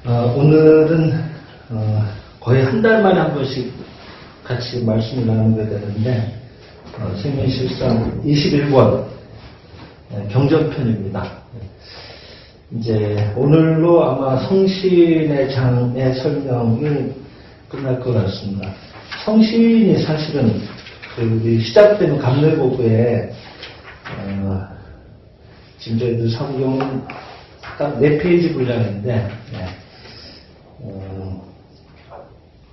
오늘은 거의 한 달 만에 한 번씩 같이 말씀을 나누게 되는데 생명실상 21권 경전편입니다. 이제 오늘로 아마 성신의 장의 설명이 끝날 것 같습니다. 성신이 사실은 우리 시작되는 감례보고에 지금 저희들 성경은 딱 4페이지 분량인데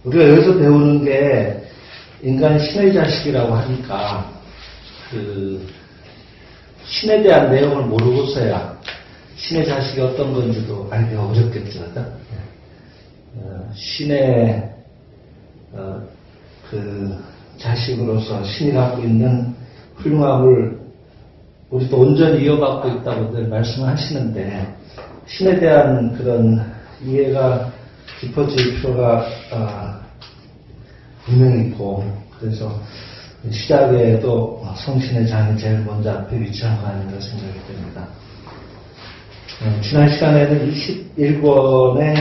우리가 여기서 배우는 게 인간 신의 자식이라고 하니까 그 신에 대한 내용을 모르고서야 신의 자식이 어떤 건지도 알기가 어렵겠죠. 신의 그 자식으로서 신이 갖고 있는 훌륭함을 우리도 온전히 이어받고 있다고들 말씀하시는데 신에 대한 그런 이해가 깊어질 필요가 분명히 있고, 그래서 시작에도 성신의 장이 제일 먼저 앞에 위치한 거 아닌가 생각이 됩니다. 지난 시간에는 21권의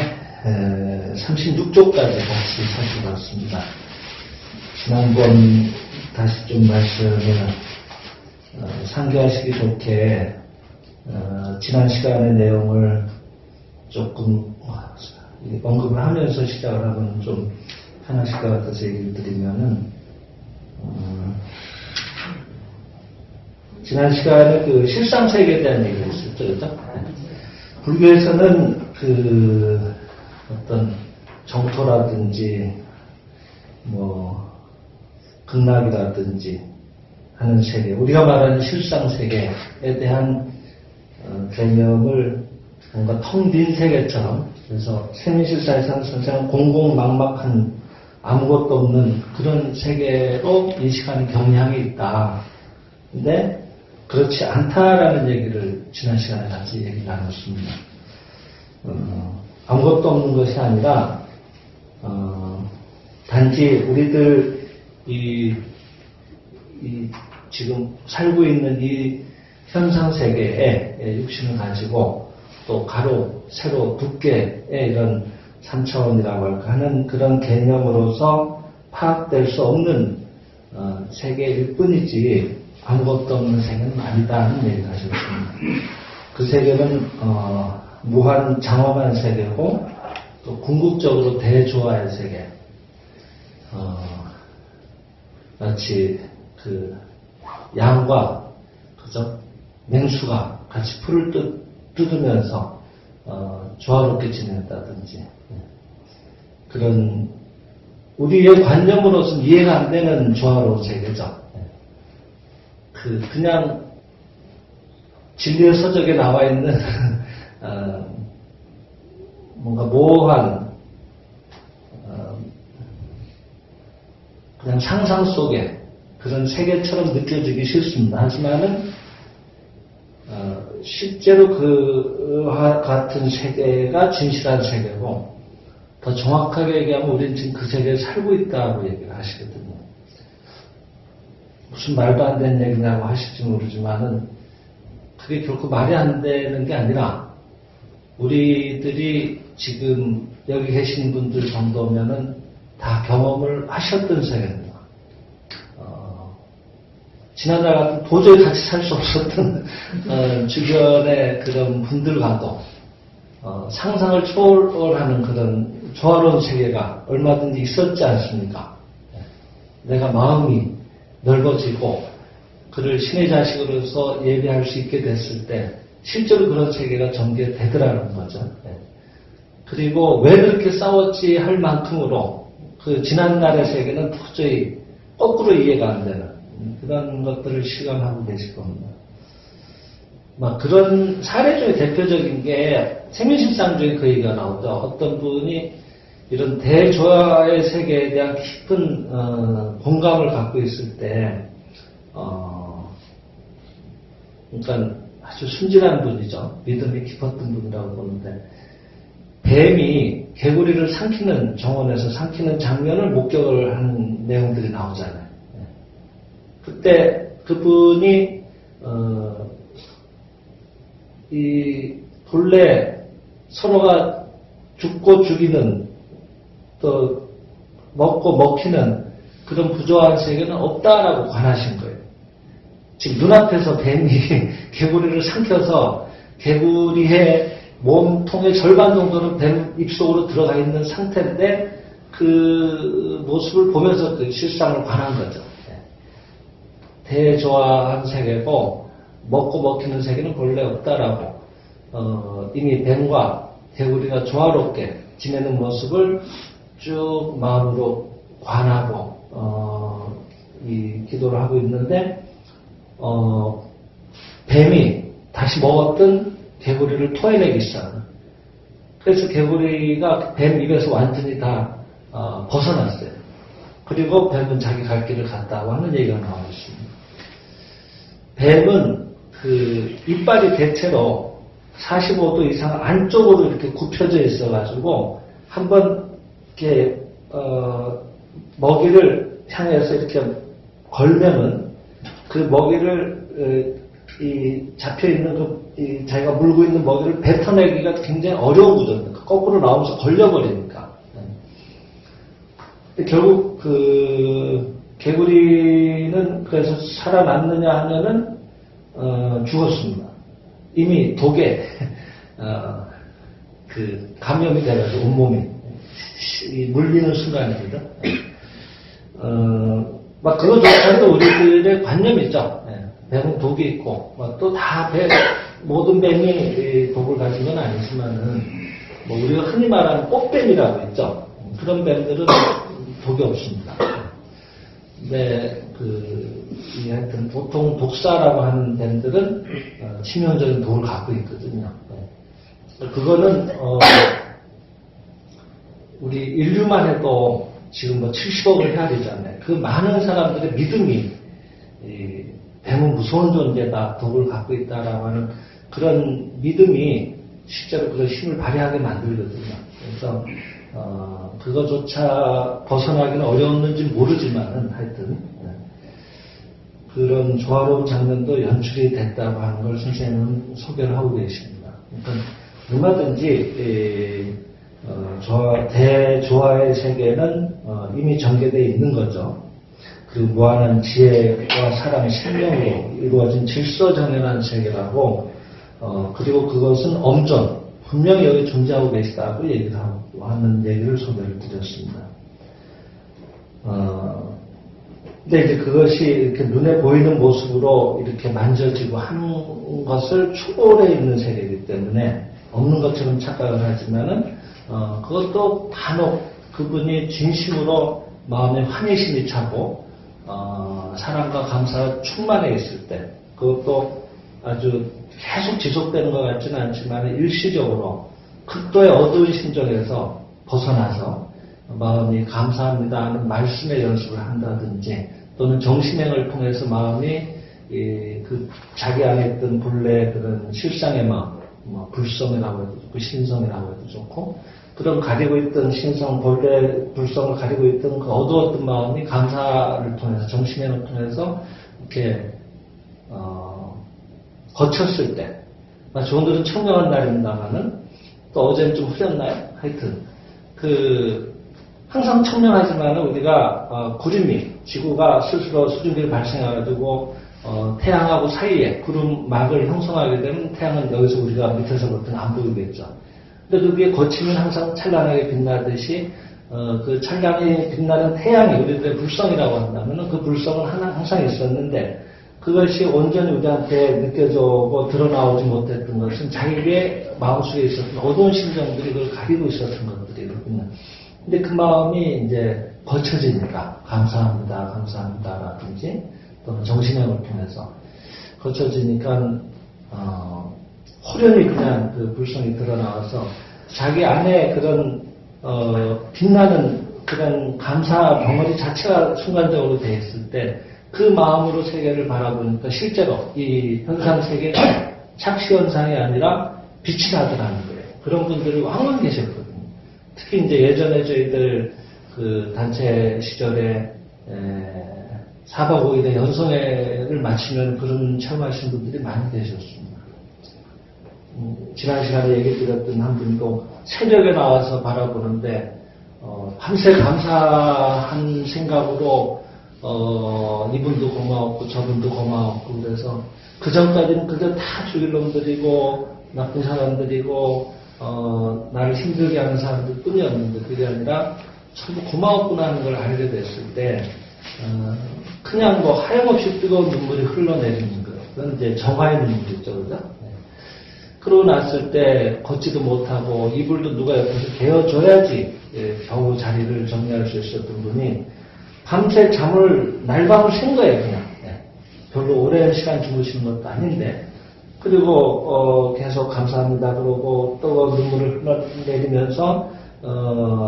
36조까지 같이 살펴봤습니다. 지난번 다시 좀 말씀을 상기하시기 좋게 지난 시간의 내용을 조금 언급을 하면서 시작을 하면 좀 편하실 것 같아서 얘기를 드리면은 지난 시간에 그 실상세계에 대한 얘기를 했었죠, 그죠? 불교에서는 그 어떤 정토라든지 뭐 극락이라든지 하는 세계, 우리가 말하는 실상세계에 대한 개념을 뭔가 텅 빈 세계처럼, 그래서 생민실사에서는 선생은 공공막막한 아무것도 없는 그런 세계로 인식하는 경향이 있다. 근데 그렇지 않다라는 얘기를 지난 시간에 같이 얘기 나눴습니다. 아무것도 없는 것이 아니라 단지 우리들 이 지금 살고 있는 이 현상세계에 육신을 가지고 또 가로, 세로, 두께의 이런 3차원이라고 할까 하는 그런 개념으로서 파악될 수 없는 세계일 뿐이지 아무것도 없는 세계는 아니다는 얘기를 하셨습니다. 그 세계는 무한 장엄한 세계고 또 궁극적으로 대조화의 세계, 마치 그 양과 그죠? 맹수가 같이 풀을 뜯으면서 조화롭게 지낸다든지 그런 우리의 관념으로서는 이해가 안 되는 조화로운 세계죠. 그냥 진리의 서적에 나와 있는 뭔가 모호한 그냥 상상 속에 그런 세계처럼 느껴지기 싫습니다. 하지만은 실제로 그와 같은 세계가 진실한 세계고, 더 정확하게 얘기하면 우리는 지금 그 세계에 살고 있다고 얘기를 하시거든요. 무슨 말도 안 되는 얘기냐고 하실지 모르지만은 그게 결코 말이 안 되는 게 아니라 우리들이 지금 여기 계신 분들 정도면은 다 경험을 하셨던 세계입니다. 지난날 같은 도저히 같이 살 수 없었던 주변의 그런 분들과도 상상을 초월하는 그런 조화로운 세계가 얼마든지 있었지 않습니까? 내가 마음이 넓어지고 그를 신의 자식으로서 예배할 수 있게 됐을 때 실제로 그런 세계가 전개되더라는 거죠. 그리고 왜 그렇게 싸웠지 할 만큼으로 그 지난날의 세계는 도저히 거꾸로 이해가 안 되는 그런 것들을 실감하고 계실 겁니다. 막 그런 사례 중에 대표적인 게 생민실상 중에 그 얘기가 나오죠. 어떤 분이 이런 대조화의 세계에 대한 깊은 공감을 갖고 있을 때, 그러니까 아주 순진한 분이죠. 믿음이 깊었던 분이라고 보는데, 뱀이 개구리를 삼키는, 정원에서 삼키는 장면을 목격을 하는 내용들이 나오잖아요. 그때 그분이 이 본래 서로가 죽고 죽이는 또 먹고 먹히는 그런 부조한 세계는 없다라고 관하신 거예요. 지금 눈앞에서 뱀이 개구리를 삼켜서 개구리의 몸통의 절반 정도는 뱀 입속으로 들어가 있는 상태인데 그 모습을 보면서 그 실상을 관한 거죠. 대조화한 세계고 먹고 먹히는 세계는 본래 없다라고 이미 뱀과 개구리가 조화롭게 지내는 모습을 쭉 마음으로 관하고 이 기도를 하고 있는데 뱀이 다시 먹었던 개구리를 토해내기 시작합니다. 그래서 개구리가 뱀 입에서 완전히 다 벗어났어요. 그리고 뱀은 자기 갈 길을 갔다고 하는 얘기가 나오고 있습니다. 뱀은 그 이빨이 대체로 45도 이상 안쪽으로 이렇게 굽혀져 있어가지고 한번 이렇게 먹이를 향해서 이렇게 걸면은 그 먹이를 이 잡혀 있는 이 자기가 물고 있는 먹이를 뱉어내기가 굉장히 어려운 구조입니다. 거꾸로 나오면서 걸려버리니까. 결국 그 개구리는 그래서 살아났느냐 하면은 죽었습니다. 이미 독에 그 감염이 돼가지고 온몸이 물리는 순간입니다. 막 그거조차도 우리들의 관념이죠. 뱀은 독이 있고 또 다 모든 뱀이 독을 가진 건 아니지만은 뭐 우리가 흔히 말하는 꽃뱀이라고 있죠. 그런 뱀들은 독이 없습니다. 근데 하여튼 보통 독사라고 하는 뱀들은 치명적인 독을 갖고 있거든요. 그거는 우리 인류만 해도 지금 뭐 70억을 해야 되잖아요. 그 많은 사람들의 믿음이 뱀은 무서운 존재다, 독을 갖고 있다라고 하는 그런 믿음이 실제로 그런 힘을 발휘하게 만들거든요. 그래서 그거조차 벗어나기는 어려웠는지 모르지만은 하여튼 그런 조화로운 장면도 연출이 됐다고 하는 걸 선생님은 소개를 하고 계십니다. 그러니까 얼마든지 대조화의 세계는 이미 전개되어 있는 거죠. 그 무한한 지혜와 사랑, 생명으로 이루어진 질서정연한 세계라고 그리고 그것은 엄전, 분명히 여기 존재하고 계시다고 얘기를 하는 얘기를 소개를 드렸습니다. 근데 이제 그것이 이렇게 눈에 보이는 모습으로 이렇게 만져지고 한 것을 초월해 있는 세계이기 때문에 없는 것처럼 착각을 하지만은 그것도 간혹 그분이 진심으로 마음에 환희심이 차고 사랑과 감사가 충만해 있을 때 그것도 아주 계속 지속되는 것 같지는 않지만 일시적으로 극도의 어두운 심정에서 벗어나서 마음이 감사합니다 하는 말씀의 연습을 한다든지 또는 정신행을 통해서 마음이 그 자기 안에 있던 본래 그런 실상의 마음, 불성이라고 해도 좋고 신성이라고 해도 좋고 그런 가리고 있던 신성, 본래 불성을 가리고 있던 그 어두웠던 마음이 감사를 통해서 정신행을 통해서 이렇게 거쳤을 때 오늘은 청명한 날입니다만은 또 어제는 좀 흐렸나요? 하여튼 항상 청명하지만 우리가 구름이 지구가 스스로 수증기를 발생해가지고 태양하고 사이에 구름막을 형성하게 되면 태양은 여기서 우리가 밑에서 볼 때는 안 보이겠죠. 근데 그 위에 거치면 항상 찬란하게 빛나듯이 그 찬란히 빛나는 태양이 우리들의 불성이라고 한다면 그 불성은 항상 있었는데 그것이 온전히 우리한테 느껴지고 드러나오지 못했던 것은 자기의 마음속에 있었던 어두운 심정들이 그걸 가리고 있었던 것들이거든요. 근데 그 마음이 이제 거쳐지니까 감사합니다라든지 또는 정신형을 통해서 거쳐지니까 호련히 그냥 그 불성이 드러나와서 자기 안에 그런 빛나는 그런 감사 덩어리 자체가 순간적으로 돼 있을 때 그 마음으로 세계를 바라보니까 실제로 이 현상 세계가 착시현상이 아니라 빛이 나더라는 거예요. 그런 분들이 왕왕 계셨거든요. 특히 이제 예전에 저희들 그 단체 시절에 4박 5일의 연성회를 마치면 그런 체험하신 분들이 많이 계셨습니다. 지난 시간에 얘기 드렸던 한 분도 새벽에 나와서 바라보는데 밤새 감사한 생각으로 이분도 고마웠고 저분도 고마웠고 그래서 그 전까지는 그저 다 죽일 놈들이고 나쁜 사람들이고 나를 힘들게 하는 사람들 뿐이었는데 그게 아니라 전부 고마웠구나 하는 걸 알게 됐을 때 그냥 뭐 하염없이 뜨거운 눈물이 흘러내리는 거예요. 그건 이제 정화의 눈물이죠, 그죠? 그러고 났을 때 걷지도 못하고 이불도 누가 옆에서 개어줘야지 겨우 자리를 정리할 수 있었던 분이 밤새 잠을 날밤을 샌 거예요, 그냥. 별로 오랜 시간 주무시는 것도 아닌데. 그리고 계속 감사합니다 그러고 또 눈물을 흘러내리면서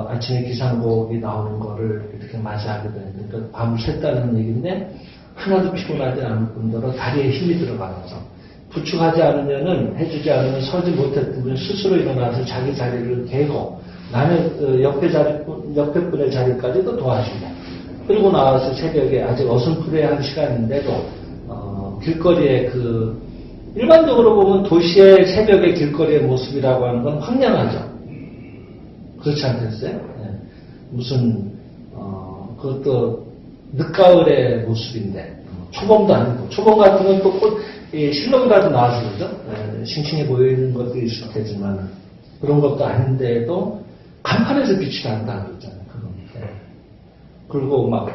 아침에 기상곡이 나오는 거를 이렇게 맞이하게 되는 그러니까 밤을 샜다는 얘기인데 하나도 피곤하지 않을 뿐더러 다리에 힘이 들어가면서 부축하지 않으면은 해주지 않으면 서지 못했던 분이 스스로 일어나서 자기 자리를 개고 나는 옆에 분의 자리까지도 도와주고 그리고 나와서 새벽에 아직 어슴푸레한 시간인데도 길거리에 일반적으로 보면 도시의 새벽의 길거리의 모습이라고 하는 건 황량하죠. 그렇지 않겠어요? 네. 무슨 그것도 늦가을의 모습인데 초봄도 아니고 초봄 같은 건 또 실론가도 나와서 그러죠. 싱싱해 보이는 것도 있을 테지만 그런 것도 아닌데도 간판에서 빛이 난다 그러잖아요. 그리고 막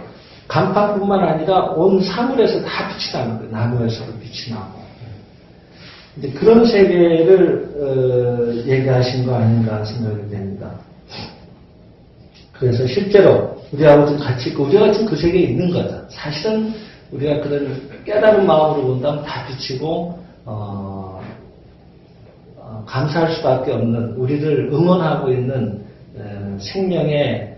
간판뿐만 아니라 온 사물에서 다 빛이 나는 거예요. 나무에서도 빛이 나고. 근데 그런 세계를 얘기하신 거 아닌가 생각이 됩니다. 그래서 실제로 우리하고 좀 같이 있고 우리가 지금 그 세계에 있는 거죠. 사실은 우리가 그런 깨달은 마음으로 본다면 다 비치고 감사할 수밖에 없는 우리를 응원하고 있는 생명의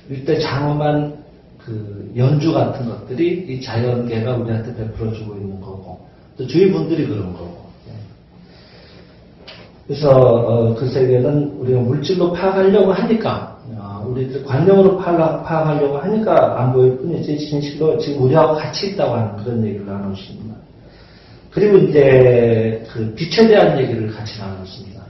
일대 장엄한 그 연주 같은 것들이 이 자연계가 우리한테 베풀어주고 있는 거고 또 주위 분들이 그런 거고. 그래서 그 세계는 우리가 물질로 파악하려고 하니까 우리들 관념으로 파악하려고 하니까 안 보일 뿐이지 진실로 지금 우리하고 같이 있다고 하는 그런 얘기를 나눴습니다. 그리고 이제 그 빛에 대한 얘기를 같이 나눴습니다.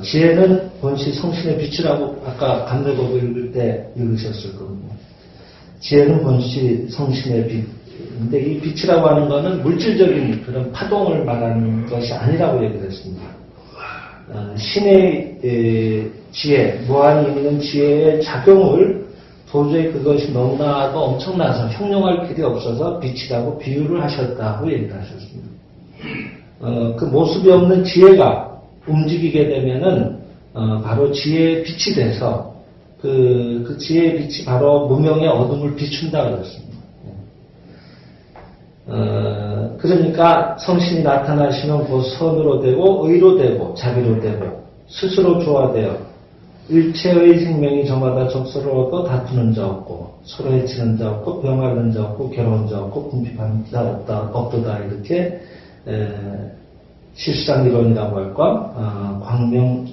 지혜는 본시 성신의 빛이라고 아까 감래보고 읽을 때 읽으셨을 겁니다. 지혜는 본시 성신의 빛. 근데 이 빛이라고 하는 거는 물질적인 그런 파동을 말하는 것이 아니라고 얘기를 했습니다. 신의 지혜, 무한히 있는 지혜의 작용을 도저히 그것이 너무나도 엄청나서 형용할 길이 없어서 빛이라고 비유를 하셨다고 얘기를 하셨습니다. 그 모습이 없는 지혜가 움직이게 되면은 바로 지혜의 빛이 돼서 그 지혜의 빛이 바로 무명의 어둠을 비춘다 그랬습니다. 그러니까 성신이 나타나시면 곧 선으로 되고 의로 되고 자비로 되고 스스로 조화되어 일체의 생명이 저마다 적서로 다투는 자 없고 서로 해치는 자 없고 병하는 자 없고 괴로운 자 없고 궁핍한 자 없도다 이렇게 실상 이론이라고 할까 광명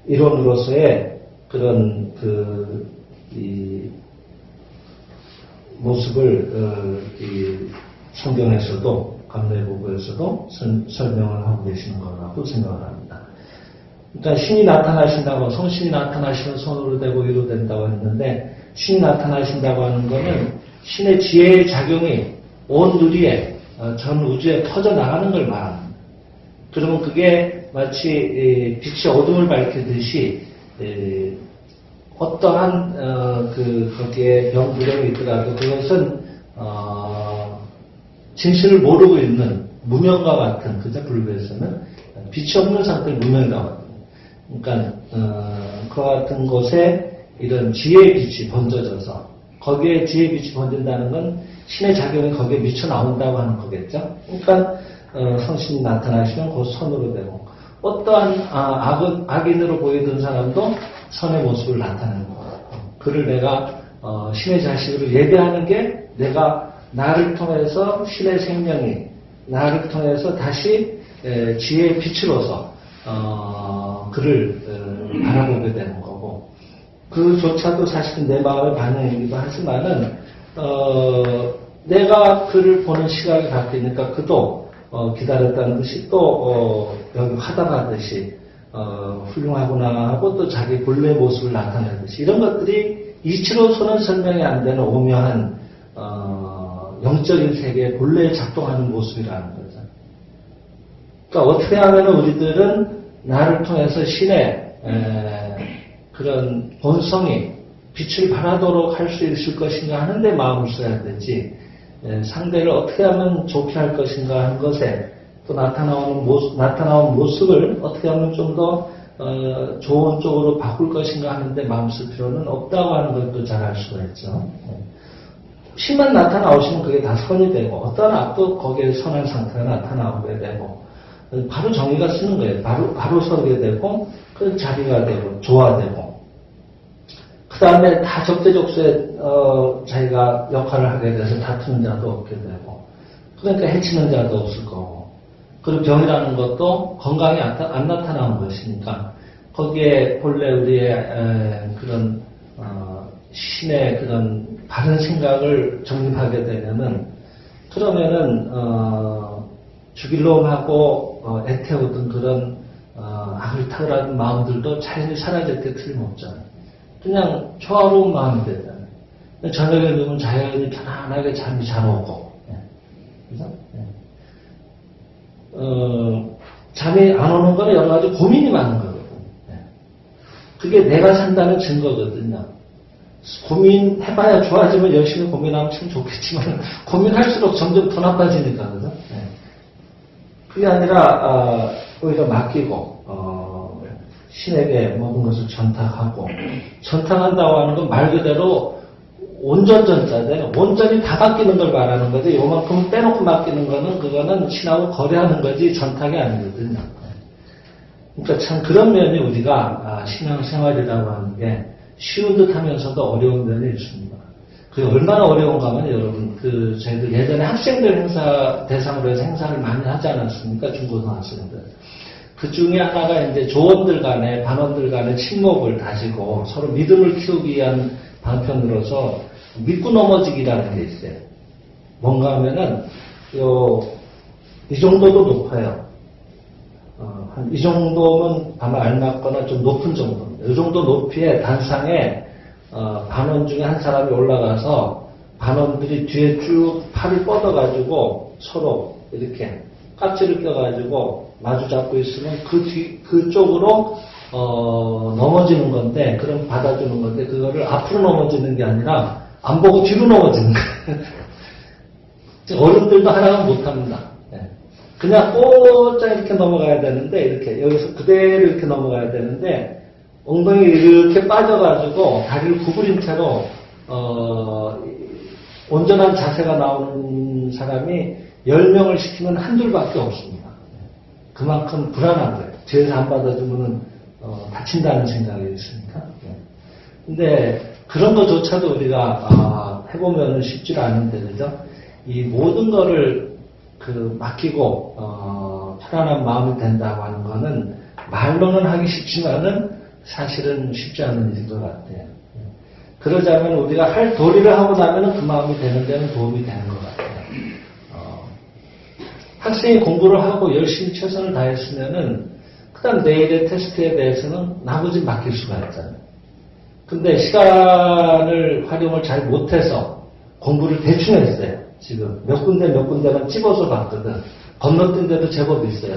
이론으로서의 그런 이 모습을 이 성경에서도 감래보고에서도 설명을 하고 계시는 거라고 생각을 합니다. 그러니까 신이 나타나신다고 성신이 나타나시면 손으로 되고 위로 된다고 했는데 신이 나타나신다고 하는 거는 신의 지혜의 작용이 온 누리에 전 우주에 퍼져나가는 걸 말합니다. 그러면 그게 마치 빛이 어둠을 밝히듯이 어떠한 거기에 병부령이 있더라도 그것은 진실을 모르고 있는 무명과 같은 그저 불교에서는 빛이 없는 상태를 무명이라고 합니다. 그러니까 그와 같은 곳에 이런 지혜의 빛이 번져져서 거기에 지혜의 빛이 번진다는 건 신의 작용이 거기에 미쳐 나온다고 하는 거겠죠. 그러니까 성신이 나타나시면 곧 선으로 되고 어떠한 악인으로 보이던 사람도 선의 모습을 나타내는 거예요. 그를 내가 신의 자식으로 예배하는 게 내가 나를 통해서 신의 생명이 나를 통해서 다시 지혜의 빛으로서 그를 바라보게 되는 거고 그조차도 사실은 내 마음의 반응이기도 하지만은 내가 그를 보는 시각이 바뀌니까 그도 기다렸다는 것이 또 여기 화답하듯이 훌륭하구나 하고 또 자기 본래의 모습을 나타내듯이 이런 것들이 이치로서는 설명이 안 되는 오묘한 영적인 세계의 본래에 작동하는 모습이라는 거죠. 그러니까 어떻게 하면 우리들은 나를 통해서 신의 그런 본성이 빛을 발하도록 할 수 있을 것인가 하는데 마음을 써야 되지, 상대를 어떻게 하면 좋게 할 것인가 하는 것에 또 나타나온 모습을 어떻게 하면 좀 더 좋은 쪽으로 바꿀 것인가 하는데 마음 쓸 필요는 없다고 하는 것도 잘 알 수가 있죠. 신만 나타나오시면 그게 다 선이 되고 어떤 악도 거기에 선한 상태가 나타나오게 되고 바로 정의가 쓰는 거예요. 바로 서게 되고 그 자비가 되고 조화되고 그 다음에 다 적대적소에 자기가 역할을 하게 돼서 다투는 자도 없게 되고 그러니까 해치는 자도 없을 거고 그리고 병이라는 것도 건강이 안 나타나는 것이니까 거기에 본래 우리의 그런 신의 그런 바른 생각을 정립하게 되면은 그러면은 죽일 놈하고 애태우던 그런 악을 타으라는 마음들도 자연히 사라질 때 틀림없잖아요. 그냥 조화로운 마음이 되잖아요. 저녁에 누우면 자연히 편안하게 잠이 잘 오고, 그죠? 잠이 안 오는 거는 여러 가지 고민이 많은 거거든요. 그게 내가 산다는 증거거든요. 고민해봐야 좋아지면 열심히 고민하면 참 좋겠지만, 고민할수록 점점 더 나빠지니까, 그죠? 그게 아니라, 오히려 맡기고, 신에게 모든 것을 전탁하고, 전탁한다고 하는 건 말 그대로 온전전자인데, 온전히 다 맡기는 걸 말하는 거지, 요만큼 빼놓고 맡기는 거는, 그거는 신하고 거래하는 거지, 전탁이 아니거든요. 그러니까 참 그런 면이 우리가, 신앙생활이라고 하는 게 쉬운 듯 하면서도 어려운 면이 있습니다. 그게 얼마나 어려운가 하면 여러분, 저희들 예전에 학생들 대상으로 해서 행사를 많이 하지 않았습니까? 중고등학생들. 그 중에 하나가 이제 조원들 간에, 반원들 간의 친목을 다지고 서로 믿음을 키우기 위한 방편으로서 믿고 넘어지기라는 게 있어요. 뭔가 하면은, 이 정도도 높아요. 한 이 정도면 아마 알맞거나 좀 높은 정도입니다. 이 정도 높이의 단상에, 반원 중에 한 사람이 올라가서 반원들이 뒤에 쭉 팔을 뻗어가지고 서로 이렇게 깍지를 껴가지고 마주 잡고 있으면 그쪽으로, 넘어지는 건데, 그럼 받아주는 건데, 그거를 앞으로 넘어지는 게 아니라, 안 보고 뒤로 넘어지는 거예요. 어른들도 하나는 못합니다. 그냥 꼬짝 이렇게 넘어가야 되는데, 이렇게, 여기서 그대로 이렇게 넘어가야 되는데, 엉덩이 이렇게 빠져가지고, 다리를 구부린 채로, 온전한 자세가 나오는 사람이 10명을 시키면 한둘밖에 없습니다. 그만큼 불안한 거예요. 뒤에서 안 받아주면은, 다친다는 생각이 있으니까. 근데, 그런 것조차도 우리가, 해보면은 쉽지 않은데, 그죠? 이 모든 거를, 맡기고, 편안한 마음이 된다고 하는 거는, 말로는 하기 쉽지만은, 사실은 쉽지 않은 일인 것 같아요. 그러자면 우리가 할 도리를 하고 나면은 그 마음이 되는 데는 도움이 되는 것 같아요. 학생이 공부를 하고 열심히 최선을 다했으면은, 그 다음 내일의 테스트에 대해서는 나머지 맡길 수가 있잖아요. 근데 시간을 활용을 잘 못해서 공부를 대충 했어요. 지금 몇 군데만 찝어서 봤거든. 건너뛴 데도 제법 있어요.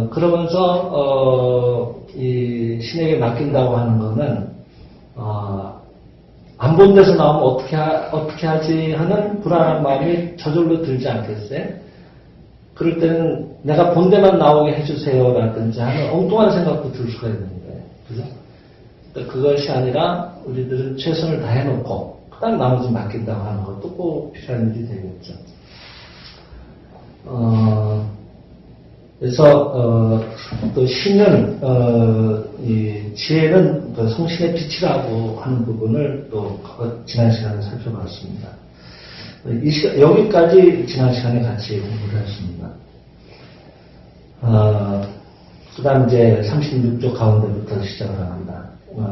그러면서, 이 신에게 맡긴다고 하는 거는, 안 본 데서 나오면 어떻게 하지 하는 불안한 마음이 저절로 들지 않겠어요? 그럴 때는 내가 본 데만 나오게 해주세요라든지 하는 엉뚱한 생각도 들 수가 있는 거예요. 그죠? 그러니까 그것이 아니라 우리들은 최선을 다해놓고, 그 다음 나머지 맡긴다고 하는 것도 꼭 필요한 일이 되겠죠. 그래서 또 신은 이 지혜는 그 성신의 빛이라고 하는 부분을 또 지난 시간에 살펴봤습니다. 여기까지 지난 시간에 같이 공부를 했습니다. 그 다음 이제 36쪽 가운데부터 시작을 합니다.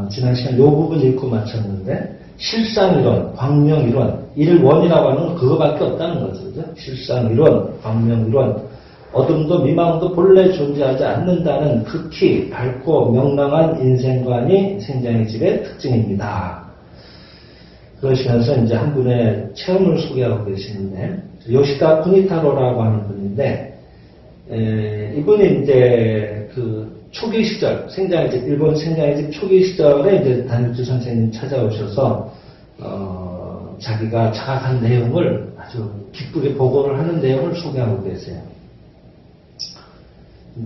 지난 시간 요 부분 읽고 마쳤는데 실상이론, 광명이론, 일원이라고 하는 건 그거밖에 없다는 거죠. 그죠? 실상이론, 광명이론, 어둠도 미망도 본래 존재하지 않는다는 극히 밝고 명랑한 인생관이 생장의 집의 특징입니다. 그러시면서 이제 한 분의 체험을 소개하고 계시는데, 요시다 쿠니타로라고 하는 분인데, 이분이 이제 그 초기 시절, 생장의 집, 일본 생장의 집 초기 시절에 이제 다니우치 선생님 찾아오셔서, 자기가 자각한 내용을 아주 기쁘게 보고를 하는 내용을 소개하고 계세요.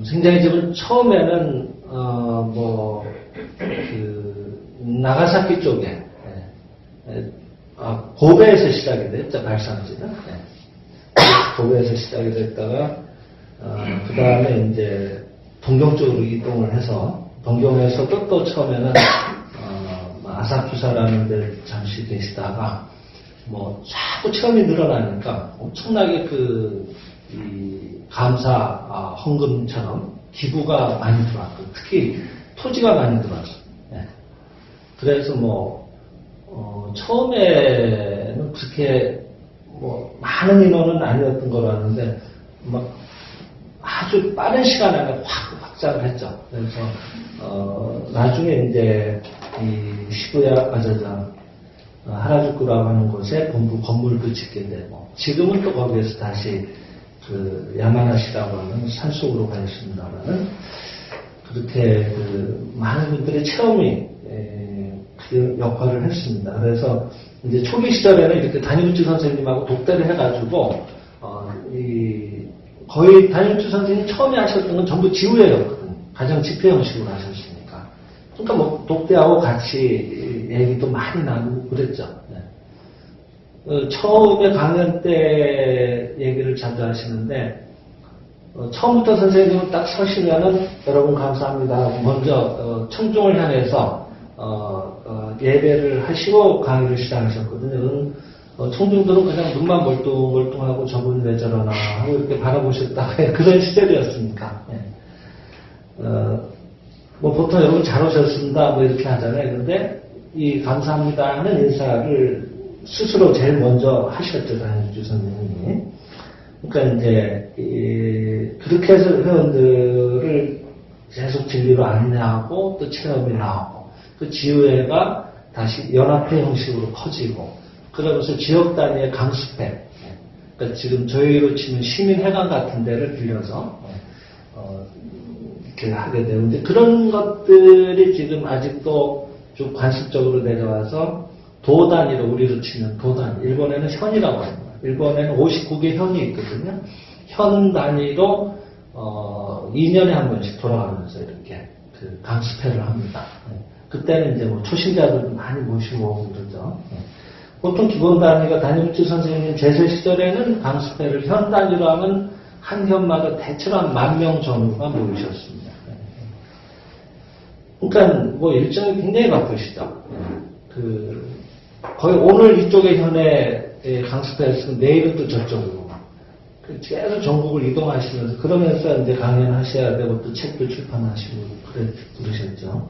생장의 집은 처음에는, 나가사키 쪽에, 고베에서 시작이 됐죠, 발상지는. 고베에서 시작이 됐다가, 그 다음에 이제 동경 쪽으로 이동을 해서, 동경에서도 또 처음에는, 아사쿠사라는 데 잠시 계시다가, 자꾸 체험이 늘어나니까 엄청나게 감사, 헌금처럼 기부가 많이 들어왔고, 특히 토지가 많이 들어왔어요. 그래서 처음에는 그렇게 많은 인원은 아니었던 거로 아는데, 아주 빠른 시간 안에 확 확장을 했죠. 그래서, 나중에 이제, 시부야, 하라주쿠라고 하는 곳에 본부 건물도 짓게 되고, 지금은 또 거기에서 다시 야마나시라고 하는 산속으로 가 있습니다만은, 그렇게 많은 분들의 체험이, 그 역할을 했습니다. 그래서 이제 초기 시절에는 이렇게 다니우치 선생님하고 독대를 해가지고, 거의 다니우치 선생님이 처음에 하셨던 건 전부 지우회였거든요. 가정 집회 형식으로 하셨으니까. 그러니까 독대하고 같이 얘기도 많이 나누고 그랬죠. 처음에 강연 때 얘기를 자주 하시는데, 처음부터 선생님은 딱 서시면은 여러분 감사합니다. 먼저 청중을 향해서 예배를 하시고 강의를 시작하셨거든요. 청중들은 그냥 눈만 멀뚱멀뚱하고 저분 왜 저러나 하고 이렇게 바라보셨다가 그런 시절이었으니까. 보통 여러분 잘 오셨습니다. 이렇게 하잖아요. 근데 이 감사합니다 하는 인사를 스스로 제일 먼저 하셨죠, 다니우치 선생님이. 그러니까 이제, 그렇게 해서 회원들을 계속 진리로 안내하고 또 체험이 나오고, 그 지우회가 다시 연합회 형식으로 커지고, 그러면서 지역 단위의 강습회, 그러니까 지금 저희로 치면 시민회관 같은 데를 빌려서, 이렇게 하게 되고, 이제 그런 것들이 지금 아직도 좀 관습적으로 내려와서 도 단위로 우리로 치면 도 단위, 일본에는 현이라고 합니다. 일본에는 59개 현이 있거든요. 현 단위로 2년에 한 번씩 돌아가면서 이렇게 강습회를 합니다. 그때는 이제 초신자들도 많이 모시고 오고 그러죠. 보통 기본 단위가 다니우치 선생님 제세 시절에는 강습회를 현 단위로 하면 한 현마다 대체로 한 10,000명 전후가 모이셨습니다. 그러니까 일정이 굉장히 바쁘시죠. 거의 오늘 이쪽의 현에 강습회였으면 내일은 또 저쪽으로 계속 전국을 이동하시면서 그러면서 이제 강연하셔야 되고 또 책도 출판하시고 그러셨죠.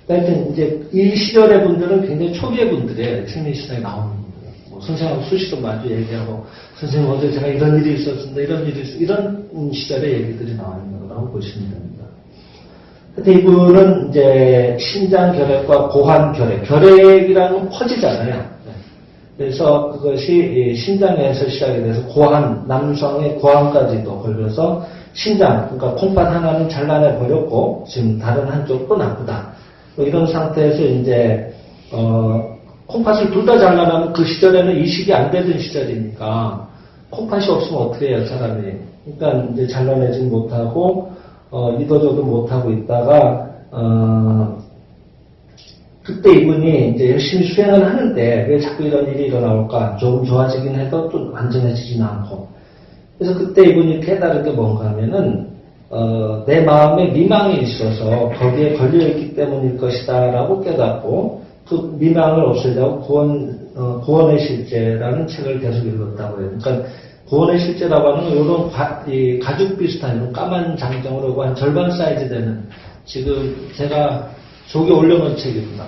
하여튼 이제 이 시절의 분들은 굉장히 초기의 분들이에요. 생리시장에 나오는 분들. 선생님하고 수시로 마주 얘기하고 선생님 어제 제가 이런 일이 있었습니다. 이런 시절의 얘기들이 나오는 거라고 보시면 됩니다. 근데 이분은 이제 신장 결핵과 고환 결핵, 결핵이라는 건 퍼지잖아요. 그래서 그것이 신장에서 시작이 돼서 고환, 남성의 고환까지도 걸려서 신장, 그러니까 콩팥 하나는 잘라내 버렸고 지금 다른 한쪽도 나쁘다. 이런 상태에서 이제 콩팥을 둘 다 잘라내면 그 시절에는 이식이 안 되던 시절이니까 콩팥이 없으면 어떻게 해요, 사람이. 그러니까 이제 잘라내지 못하고 이도저도 못하고 있다가 그때 이분이 이제 열심히 수행을 하는데 왜 자꾸 이런 일이 일어나올까? 좀 좋아지긴 해도 또 안정해지지는 않고. 그래서 그때 이분이 깨달은 게 뭔가 하면은 내 마음에 미망이 있어서 거기에 걸려있기 때문일 것이다 라고 깨닫고 그 미망을 없애려고 구원의 실제라는 책을 계속 읽었다고 해요. 그러니까 구원의 실제라고 하는 건 이런 가죽 비슷한 이런 까만 장정으로 한 절반 사이즈 되는 지금 제가 저기 올려놓은 책입니다.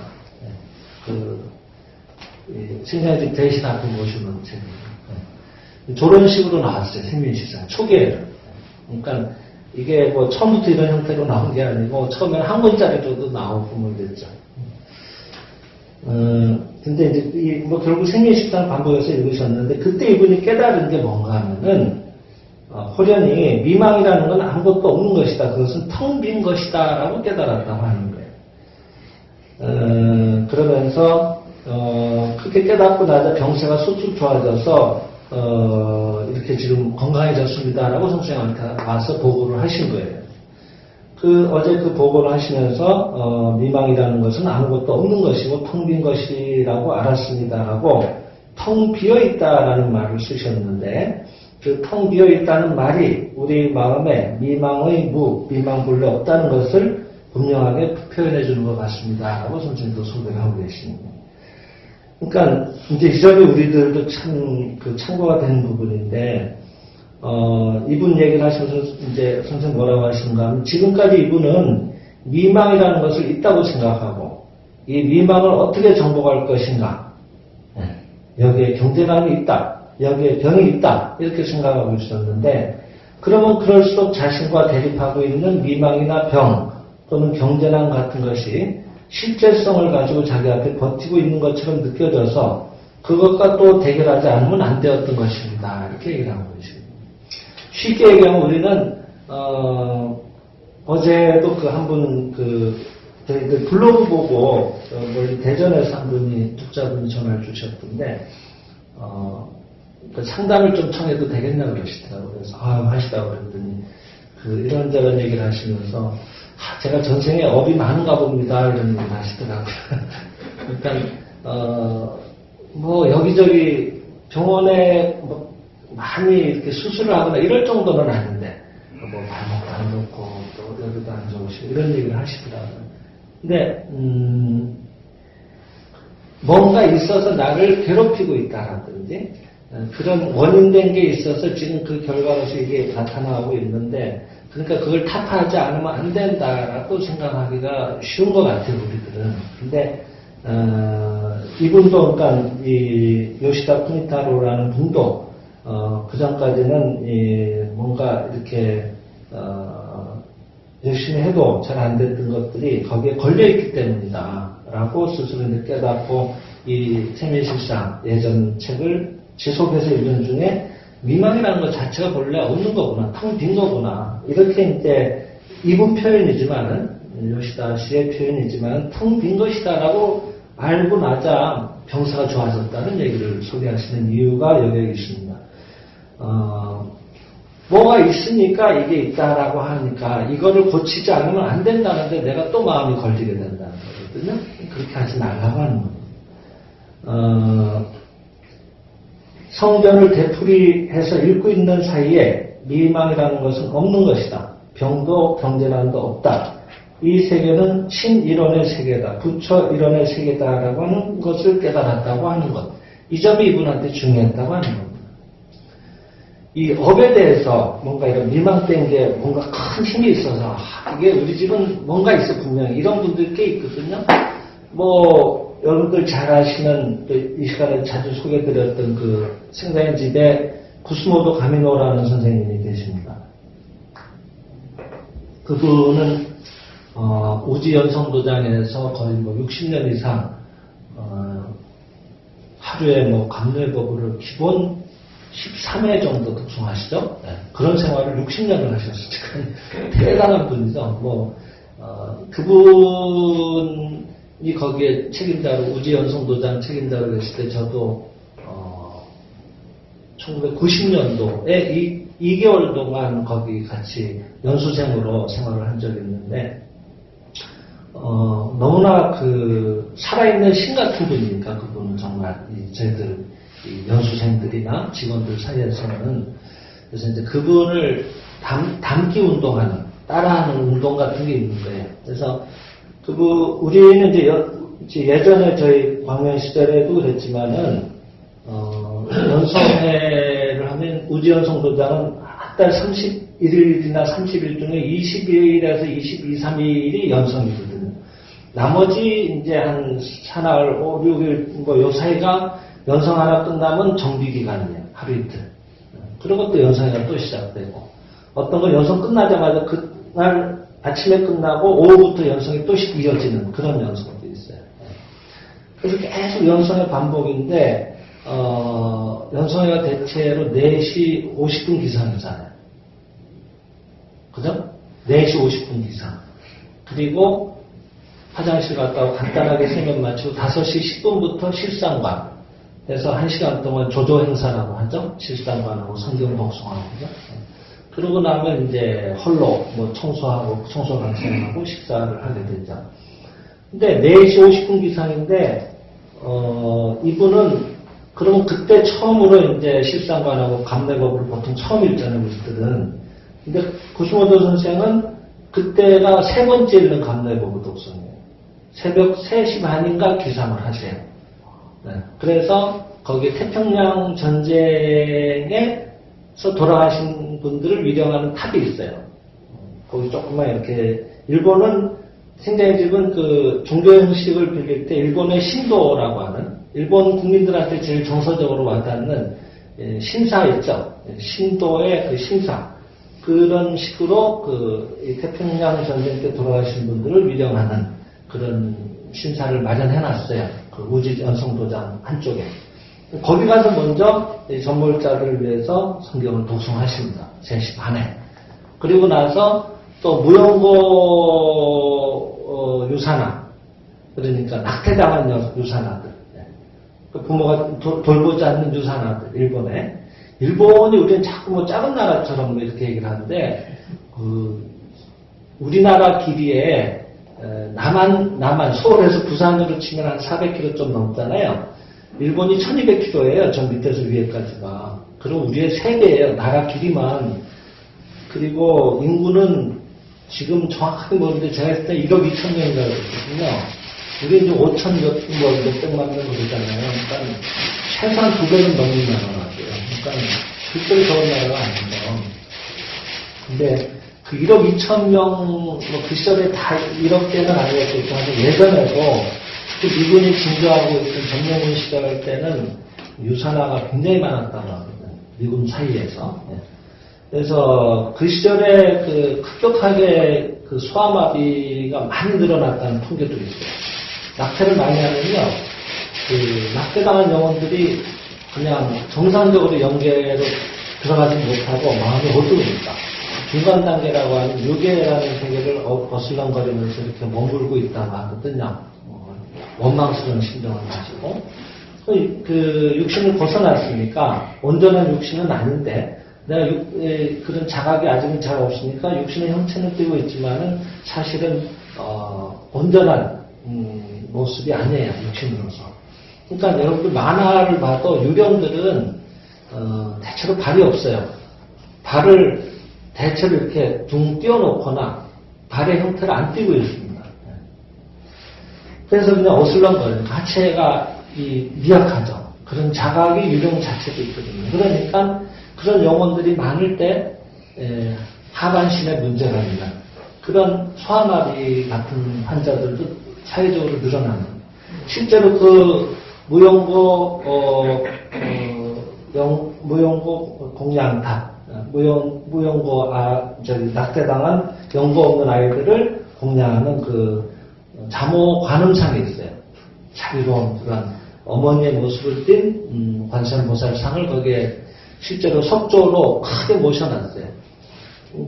생산직 대신 앞에 모시는 책이에요. 저런 식으로 나왔어요. 생민식상 초기에는. 그러니까 이게 뭐 처음부터 이런 형태로 나온 게 아니고 처음에는 한 권짜리로도 나오고 뭐 이랬죠. 근데 이제 뭐 결국 생민식상 반복해서 읽으셨는데 그때 이분이 깨달은 게 뭔가 하면은 호련히 미망이라는 건 아무것도 없는 것이다. 그것은 텅 빈 것이다 라고 깨달았다고 하는 거예요. 그러면서 그렇게 깨닫고 나자 병세가 쑥쑥 좋아져서 이렇게 지금 건강해졌습니다라고 선생님한테 와서 보고를 하신 거예요. 어제 그 보고를 하시면서 미망이라는 것은 아무것도 없는 것이고 텅 빈 것이라고 알았습니다라고 텅 비어 있다라는 말을 쓰셨는데 그 텅 비어 있다는 말이 우리 마음에 미망의 무, 미망 본래 없다는 것을 분명하게 표현해 주는 것 같습니다라고 선생님도 소개를 하고 계십니다. 그러니까 이제 이 점이 우리들도 참 참고가 되는 부분인데 이분 얘기를 하셔서 이제 선생님 뭐라고 하시는가 하면 지금까지 이분은 미망이라는 것을 있다고 생각하고 이 미망을 어떻게 정복할 것인가 여기에 경제난이 있다 여기에 병이 있다 이렇게 생각하고 있었는데 그러면 그럴수록 자신과 대립하고 있는 미망이나 병 또는 경제난 같은 것이 실제성을 가지고 자기 앞에 버티고 있는 것처럼 느껴져서 그것과 또 대결하지 않으면 안 되었던 것입니다. 이렇게 얘기를 하고 계십니다. 쉽게 얘기하면 우리는 어제도 그 한 분 저희들 블로그 보고 멀리 대전에서 한 분이 독자분이 전화를 주셨던데 그 상담을 좀 청해도 되겠나 그러시더라고요. 그래서 하시다고 그랬더니 이런저런 얘기를 하시면서 제가 전생에 업이 많은가 봅니다. 이런 얘기를 하시더라고요. 그러니까 뭐 여기저기 병원에 뭐 많이 이렇게 수술을 하거나 이럴 정도는 아닌데 뭐 발목도 안 좋고 또 여기도 안 좋으시고 이런 얘기를 하시더라고요. 근데 뭔가 있어서 나를 괴롭히고 있다라든지 그런 원인된 게 있어서 지금 그 결과로서 이게 나타나고 있는데 그러니까 그걸 타파하지 않으면 안 된다라고 생각하기가 쉬운 것 같아요, 우리들은. 근데 이분도 그러니까 이 요시다 쿠니타로라는 분도 그 전까지는 뭔가 이렇게 열심히 해도 잘 안 됐던 것들이 거기에 걸려있기 때문이다라고 스스로 깨닫고 이 생애실상 예전 책을 지속해서 읽은 중에 미망이라는 것 자체가 본래 없는 거구나, 텅 빈 거구나 이렇게 이제 이분 표현이지만은 요시다 씨의 표현이지만 텅 빈 것이다라고 알고 나자 병사가 좋아졌다는 얘기를 소개하시는 이유가 여기에 있습니다. 뭐가 있으니까 이게 있다라고 하니까 이거를 고치지 않으면 안 된다는데 내가 또 마음이 걸리게 된다는 거거든요. 그렇게 하지 말라고 하는 겁니다. 성전을 되풀이해서 읽고 있는 사이에 미망이라는 것은 없는 것이다. 병도 경제난도 없다. 이 세계는 신이론의 세계다. 부처 이론의 세계다라고 하는 것을 깨달았다고 하는 것. 이 점이 이분한테 중요했다고 하는 겁니다. 이 업에 대해서 뭔가 이런 미망된 게 뭔가 큰 힘이 있어서 이게 우리 집은 뭔가 있어 분명히 이런 분들 꽤 있거든요. 뭐 여러분들 잘 아시는 이 시간에 자주 소개드렸던 그 생사의 집에 구스모도 가미노라는 선생님이 계십니다. 그분은 우지연성도장에서 거의 뭐 60년 이상 하루에 뭐 감로의법을 기본 13회 정도 독송하시죠? 네. 그런 생활을 60년을 하셨으니까 대단한 분이죠. 그분이 거기에 책임자로 우지연성도장 책임자로 계실 때 저도 1990년도에 2개월 동안 거기 같이 연수생으로 생활을 한 적이 있는데 너무나 살아있는 신 같은 분이니까 그분은 정말 저희들 연수생들이나 직원들 사이에서는 그래서 이제 그분을 닮기 운동하는 따라하는 운동 같은 게 있는 거예요. 그래서 우리는 이제 예전에 저희 광명 시절에도 그랬지만은 연성회를 하면 우지연성도장은 한 달 31일이나 30일 중에 22일에서 22, 3일이 연성이거든요. 나머지 이제 한 사나흘, 5, 6일, 뭐 요 사이가 연성 하나 끝나면 정비 기간이에요. 하루 이틀. 그리고 또 연성회가 또 시작되고, 어떤 건 연성 끝나자마자 그날 아침에 끝나고 오후부터 연성이 또 이어지는 그런 연성도 있어요. 그래서 계속 연성의 반복인데, 연성회가 대체로 4시 50분 기상이잖아요. 그죠? 4시 50분 기상. 그리고 화장실 갔다 오고 간단하게 세면 마치고 5시 10분부터 실상관. 그래서 1시간 동안 조조 행사라고 하죠. 실상관하고 성경 복송하고. 그죠? 그러고 나면 이제 홀로 뭐 청소하고 청소를 진행하고 식사를 하게 되죠. 근데 4시 50분 기상인데, 이분은 그러면 그때 처음으로 이제 실상관하고 감내법을 보통 처음 읽잖아요, 우리들은. 근데 구수모도 선생은 그때가 3번째 읽는 감내법의 독성이에요. 새벽 3시 반인가 기상을 하세요. 네. 그래서 거기 태평양 전쟁에서 돌아가신 분들을 위령하는 탑이 있어요. 거기 조금만 이렇게, 일본은 생장집은 그 종교 형식을 빌릴 때 일본의 신도라고 하는, 일본 국민들한테 제일 정서적으로 와닿는 신사 있죠. 신도의 그 신사. 그런 식으로 그 태평양 전쟁 때 돌아가신 분들을 위령하는 그런 신사를 마련해 놨어요. 그 우지 연성도장 한쪽에. 거기 가서 먼저 전몰자들을 위해서 성경을 독송하십니다. 3시 반에. 그리고 나서 또 무용고 유사나, 그러니까 낙태당한 유사나들, 그 부모가 돌보지 않는 유사나들, 일본에. 일본이 우리는 자꾸 뭐 작은 나라처럼 뭐 이렇게 얘기를 하는데, 우리나라 길이에 남한, 서울에서 부산으로 치면 한 400km 좀 넘잖아요. 일본이 1200km예요. 저 밑에서 위에까지가. 그럼 우리의 3배예요. 나라 길이만. 그리고 인구는 지금 정확하게 모르는데 제가 했을 때 1억 2천 명인가 그랬거든요. 우리 이제 5천 몇백만 명 그러잖아요. 그러니까 최소한 2배는 넘는 나라라고요. 그러니까 그렇게 좋은 나라가 아니죠. 근데 그 1억 2천 명, 뭐 그 시절에 다 1억 개는 아니었겠죠. 예전에도 그 미군이 진주하고 있던 정명훈 시절 때는 유산화가 굉장히 많았다고 하거든요. 미군 사이에서. 그래서 그 시절에 그 급격하게 그 소아마비가 많이 늘어났다는 통계도 있어요. 낙태를 많이 하면요, 그 낙태당한 영혼들이 그냥 정상적으로 연계로 들어가지 못하고 마음이 어두우니까 중간 단계라고 하는 유계라는 세계를 어슬렁거리면서 이렇게 머물고 있다고 하거든요. 원망스러운 심정을 가지고 그 육신을 벗어났으니까 온전한 육신은 아닌데 내가 그런 자각이 아직은 잘 없으니까 육신의 형체는 띄고 있지만은 사실은 온전한 모습이 아니에요, 육신으로서. 그러니까 여러분들 만화를 봐도 유령들은 대체로 발이 없어요. 발을 대체로 이렇게 둥 띄워놓거나 발의 형태를 안 띄고 있습니다. 그래서 그냥 어슬렁거려요. 하체가 미약하죠. 그런 자각이 유령 자체도 있거든요. 그러니까 그런 영혼들이 많을 때 하반신에 문제가 있는 그런 소아마비 같은 환자들도 사회적으로 늘어나는. 실제로 그 무용고 공양탑, 무용고 낙태당한 연고 없는 아이들을 공양하는 그 자모 관음상이 있어요. 자비로운 그런 어머니의 모습을 띤 관세음보살상을 거기에 실제로 석조로 크게 모셔놨어요.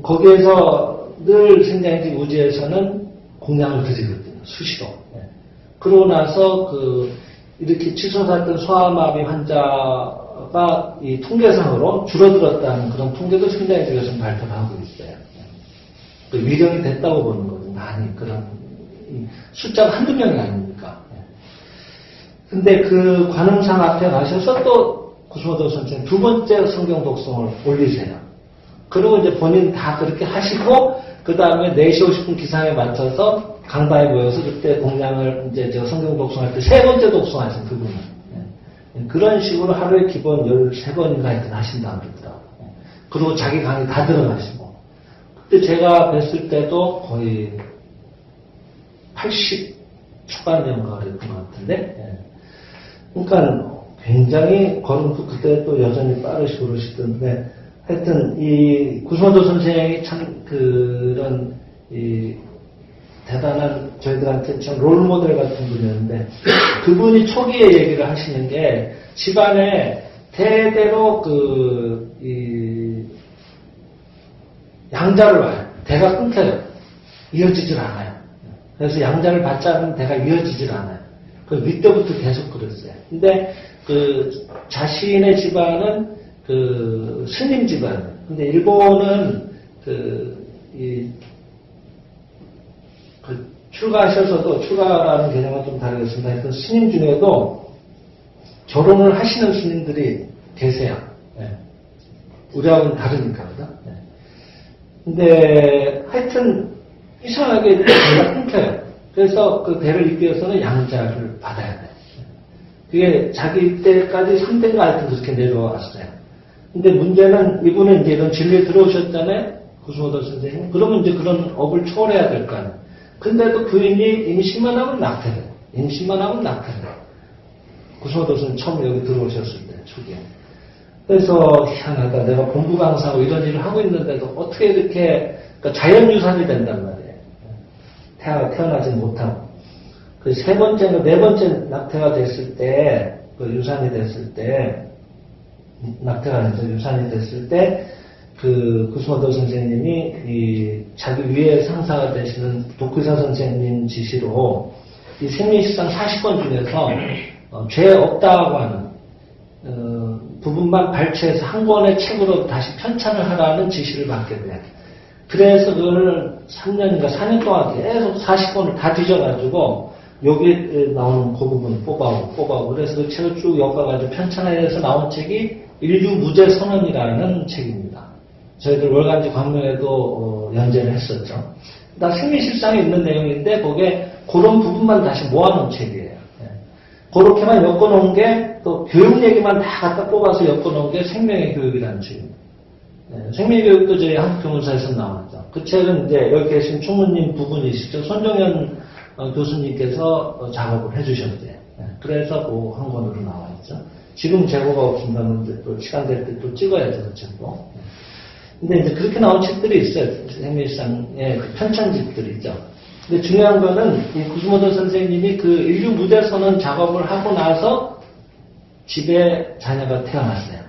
거기에서 늘 생장지 우지에서는 공양을 드리거든요. 수시로. 그러고 나서 이렇게 치솟았던 소아마비 환자가 이 통계상으로 줄어들었다는 그런 통계도 생장지에서는 발표를 하고 있어요. 그 위령이 됐다고 보는 거죠. 많이 그런 숫자가 한두 명이 아닙니까? 근데 그 관음상 앞에 가셔서 또 구수모도 선생님 2번째 성경 독송을 올리세요. 그리고 이제 본인 다 그렇게 하시고 그 다음에 4시 50분 기상에 맞춰서 강당에 모여서 그때 공양을 이제 제가 성경 독송할 때 3번째 독송하신 그분은 그런 식으로 하루에 기본 13번인가 하여튼 하신다고 그러더라고요. 그리고 자기 강의 다 들어가시고 그때 제가 뵀을 때도 거의 80 축관연가 그랬던 것 같은데, 예. 그러니까 굉장히 걸음도 그때 또 여전히 빠르시고 그러시던데, 하여튼 이 구수모도 선생이 참 그런 이 대단한 저희들한테 참 롤모델 같은 분이었는데, 그분이 초기에 얘기를 하시는 게 집안에 대대로 양자를 와요. 대가 끊겨요. 이어지질 않아요. 그래서 양자를 받지 않으면 대가 이어지질 않아요. 그 밑때부터 계속 그랬어요. 근데 자신의 집안은 스님 집안. 근데 일본은 출가하셔서도, 출가라는 개념은 좀 다르겠습니다. 하여튼 스님 중에도 결혼을 하시는 스님들이 계세요. 네. 우리하고는 다르니까, 그죠? 네. 근데 하여튼 이상하게 대가 끊겨요. 그래서 그 대를 잇기 위해서는 양자를 받아야 돼요. 그게 자기 때까지 3대가 하여튼 그렇게 내려왔어요. 근데 문제는 이분은 이제 이런 진리에 들어오셨잖아요. 구수모도 선생님. 그러면 이제 그런 업을 초월해야 될 거 아니에요. 근데도 부인이 임신만 하면 낙태돼요. 임신만 하면 낙태돼요. 구수모도 선생님 처음 여기 들어오셨을 때, 초기에. 그래서 희한하다. 내가 본부 강사하고 이런 일을 하고 있는데도 어떻게 이렇게 그러니까 자연유산이 된단 말이에요. 태어나지 못하고. 그 네 번째 낙태가 됐을 때, 유산이 됐을 때, 낙태가 아니죠. 유산이 됐을 때, 구수모도 선생님이 자기 위에 상사가 되시는 독의사 선생님 지시로 이 생리식상 40권 중에서 죄 없다고 하는 부분만 발췌해서 한 권의 책으로 다시 편찬을 하라는 지시를 받게 돼요. 그래서 그걸 3년인가 4년 동안 계속 40권을 다 뒤져가지고 여기 나오는 그 부분 뽑아오고 그래서 그 책을 쭉 엮어가지고 편찬해서 나온 책이 인류무죄선언이라는 책입니다. 저희들 월간지 광명에도 연재를 했었죠. 나 생리실상에 있는 내용인데 거기에 그런 부분만 다시 모아놓은 책이에요. 그렇게만 엮어놓은 게 또 교육 얘기만 다 갖다 뽑아서 엮어놓은 게 생명의 교육이라는 책입니다. 생명의 교육도 저희 한국교문사에서 나왔죠. 그 책은 이제 여기 계신 총무님 부분이시죠. 손정현 교수님께서 작업을 해주셨대요. 그래서 그 한 권으로 나와 있죠. 지금 재고가 없습니다만 또 시간 될 때 또 찍어야죠, 그 책도. 근데 이제 그렇게 나온 책들이 있어요. 생리상의 그 편찬집들이 있죠. 근데 중요한 거는 이 구수모도 선생님이 그 인류무죄선언 작업을 하고 나서 집에 자녀가 태어났어요.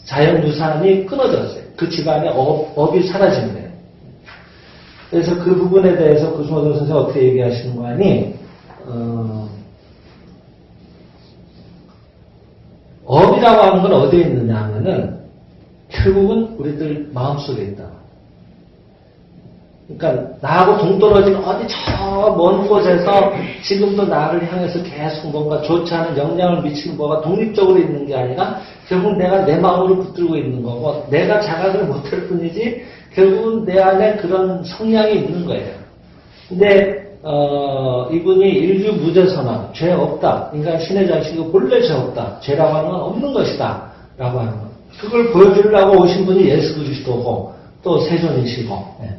자연유산이 끊어졌어요. 그 집안에 업이 사라진 거예요. 그래서 그 부분에 대해서 구수모도 선생님 어떻게 얘기하시는 거 아니? 업이라고 하는 건 어디에 있느냐 하면은 결국은 우리들 마음속에 있다. 그러니까 나하고 동떨어진 어디 저 먼 곳에서 지금도 나를 향해서 계속 뭔가 좋지 않은 영향을 미치는 뭐가 독립적으로 있는 게 아니라 결국 내가 내 마음으로 붙들고 있는 거고 내가 자각을 못할 뿐이지 결국은 내 안에 그런 성향이 있는 거예요. 근데 이분이 인류무죄선언, 죄 없다. 인간 신의 자식이 본래 죄 없다. 죄라고 하는 건 없는 것이다. 라고 하는 것. 그걸 보여주려고 오신 분이 예수 그리스도고 또 세존이시고. 네.